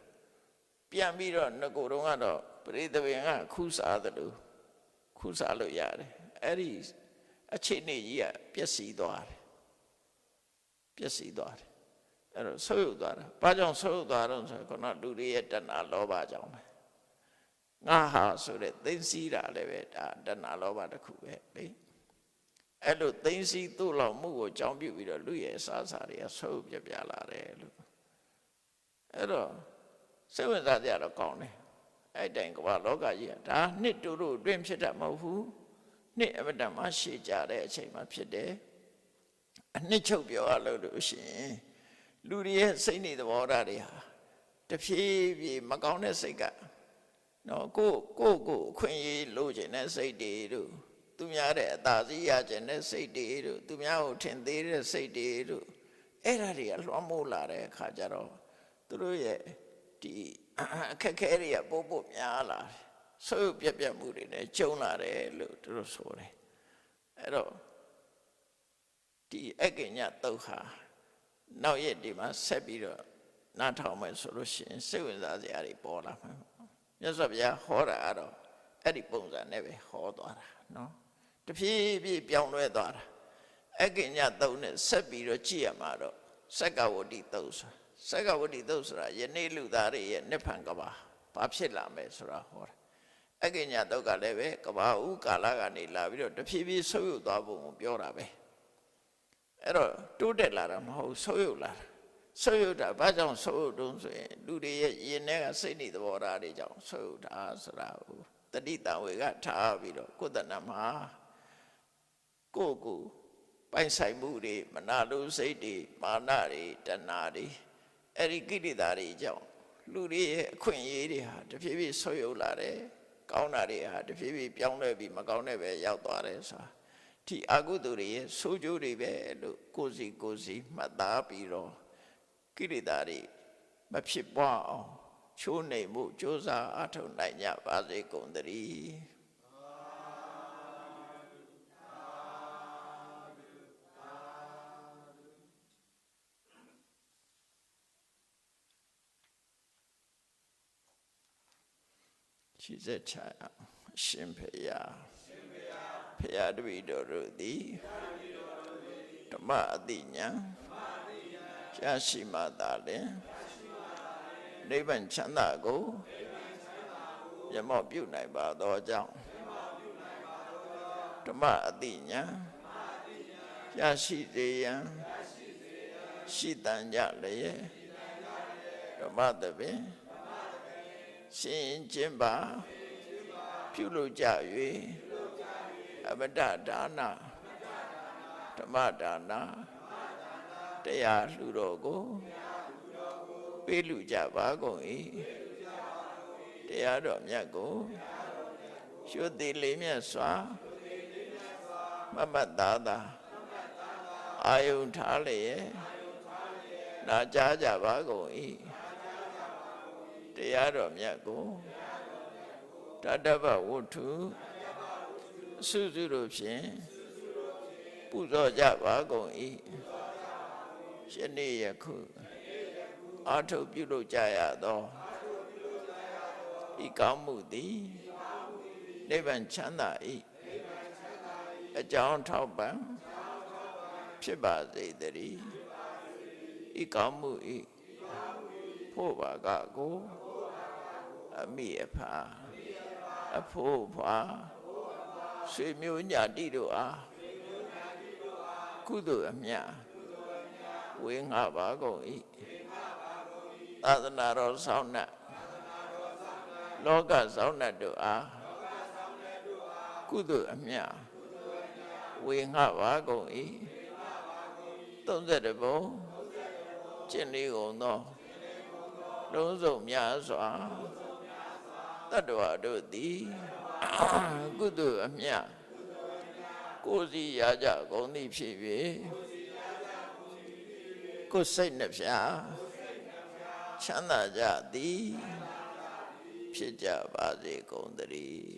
ပြန်ပြီးတော့ငကိုတော့ကတော့ပရိသပင်ကခူးစားတယ်လို့ခူးစားလို့ရတယ်အဲ့ဒီအခြေအနေကြီးကပျက်စီးသွားတယ်အဲ့တော့ဆုပ်သွားတာဘာကြောင့်ဆုပ်သွားတော့ဆိုတော့လူတွေရဲ့တဏှာလောဘကြောင့်ပဲငါဟာဆိုတဲ့သိမ့်စီးတာလည်းပဲဒါတဏှာလောဘတစ်ခုပဲလေအဲ့လိုသိမ့်စီးသို့လောက်မှုကိုကြောင်းပြုပြီးတော့လူရဲ့အစားအစာတွေကဆုပ်ပြလာတယ်လို့အဲ့တော့စိတ်ဝင်စားကြတော့ကောင်းတယ်အဲ့တိုင်ကမ္ဘာလောကကြီးကဒါနှစ်တူတို့အတွင်းဖြစ်တာမဟုတ်ဘူးနှစ်အမတန်မှရှည်ကြတဲ့အချိန်မှဖြစ်တယ်အနှစ်ချုပ်ပြောရလို့ရှိရင်လူတွေရဲ့စိတ်နေသဘောထားတွေဟာ တဖြည်းဖြည်းမကောင်းတဲ့စိတ်ကနော်ကိုအခွင့်အရေးလိုချင်တဲ့စိတ်တွေတို့သူများတဲ့အသာစီးရချင်တဲ့စိတ်တွေတို့သူများကိုထင်သေးတဲ့စိတ်တွေတို့အဲ့ဒါတွေကလွှမ်းမိုးလာတဲ့အခါကျတော့သူတို့ရဲ့ဒီအခက်ခဲတွေကပို့များလာတယ်ဆိုးပြက်မှုတွေနဲ့ကျုံလာတယ်လို့သူတို့ဆိုတယ်အဲ့တော့ဒီအက္ကညတုတ်ဟာနောက်ရက်ဒီမှာဆက်ပြီးတော့နားထောင်မယ်ဆိုလို့ရှိရင်စိတ်ဝင်စားစရာတွေပေါ်လာမှာမြတ်စွာဘုရားဟောတာကတော့အဲ့ဒီပုံစံနဲ့ပဲဟောသွားတာနော်တဖြည်းဖြည်းပြောင်းလဲသွားတာအက္ကညတုတ်နဲ့ဆက်ပြီးတော့ကြည့်ရမှာတော့စက္ကဝတိတုတ်ဆိုစက္ကဝတိတုတ်ဆိုတာယနေ့လူသားတွေရဲ့နိဗ္ဗာန်ကဘာဖြစ်လာမယ်ဆိုတာဟောတာအက္ကညတုတ်ကလည်းပဲကဘာဥကာလကနေလာပြီးတော့တဖြည်းဖြည်းဆုပ်ယုပ်သွားပုံကိုပြောတာပဲအဲ့တော့တိုးတက်လာတာမဟုတ်ဆုပ်ယုပ်လာတာဆုပ်ယုပ်တာဘာကြောင့်ဆုပ်ယုပ်တုံးဆိုရင်လူတွေရဲ့ယင်ထဲကစိတ်နေသဘောထားတွေကြောင့်ဆုပ်ယုပ်တာဆိုတာကိုတတိတဝေကထားပြီးတော့ကိုယ်တဏ္ဍမှာကိုပိုင်ဆိုင်မှုတွေမနာလိုစိတ်တွေမာနတွေတဏှာတွေအဲ့ဒီကိလေသာတွေကြောင့်လူတွေရဲ့အခွင့်အရေးတွေဟာတဖြည်းဖြည်းဆုပ်ယုပ်လာတယ်ကောင်းတာတွေဟာတဖြည်းဖြည်းပြောင်းလဲပြီးမကောင်းတဲ့ပဲရောက်သွားတယ်ဆိုတာဒီအကုသိုလ်တွေရဲ့ဆိုးကျိုးတွေပဲလို့ကိုယ်စီမှတ်သားပြီးတော့ကိလေသာတွေမဖြစ်ပွားအောင်ချိုးနှိမ်မှုကြိုးစားအထောက်နိုင်ကြပါစေကုန်သတည်းရှိစေချာရှင်ဖေယဖေယတပည့်တော်တို့သည်ဓမ္မအတိညာရရှိမှသာလျှင်နိဗ္ဗာန်ချမ်းသာကိုရမော့ပြုနိုင်ပါသောကြောင့်ဓမ္မအတိညာရရှိစေရန်ရှိတန်ကြလျက်ဓမ္မသဘင်ရှင်ကျင့်ပါပြုလုပ်ကြ၍အမတဒါနဓမ္မဒါနတရားလှူတော်ကိုပေးလူကြပါကုန်၏တရားတော်မြတ်ကိုရှုသိလေးမြတ်စွာမမတ်သားသာအာယုန်ထားလျက်နာကြားကြပါကုန်၏တရားတော်မြတ်ကိုတတ္တဗဝတ္ထုစုစုတို့ဖြင့်ပူဇော်ကြပါကုန်၏ယနေ့ယခုအာထုပြုလုပ်ကြရသောဤကောင်းမှုသည်နိဗ္ဗာန်ချမ်းသာ၏အကြောင်းထောက်ပံ့ဖြစ်ပါစေတည်းဤကောင်းမှု၏ဖို့ပါကကိုအမိအဖာအဖို့ဖွာဆွေမျိုးညာတိတို့အားကုသိုလ်အမြတ်ဝေငှပါကုန်၏သာသနာတော်ဆောင်နှင့်လောကဆောင်နှင့်တို့အားကုသိုလ်အမြတ်ဝေငှပါကုန်၏32ဘုံကျင့်လေးကုန်သောလုံးစုံများစွာတတ္တဝါတို့သည်ကုသိုလ်အမြတ်ကိုယ်စီရကြကုန်သည်ဖြစ်၍ကိုယ်စိတ်နှဖျားချမ်းသာကြသည်ဖြစ်ကြပါစေကုန်သတည်း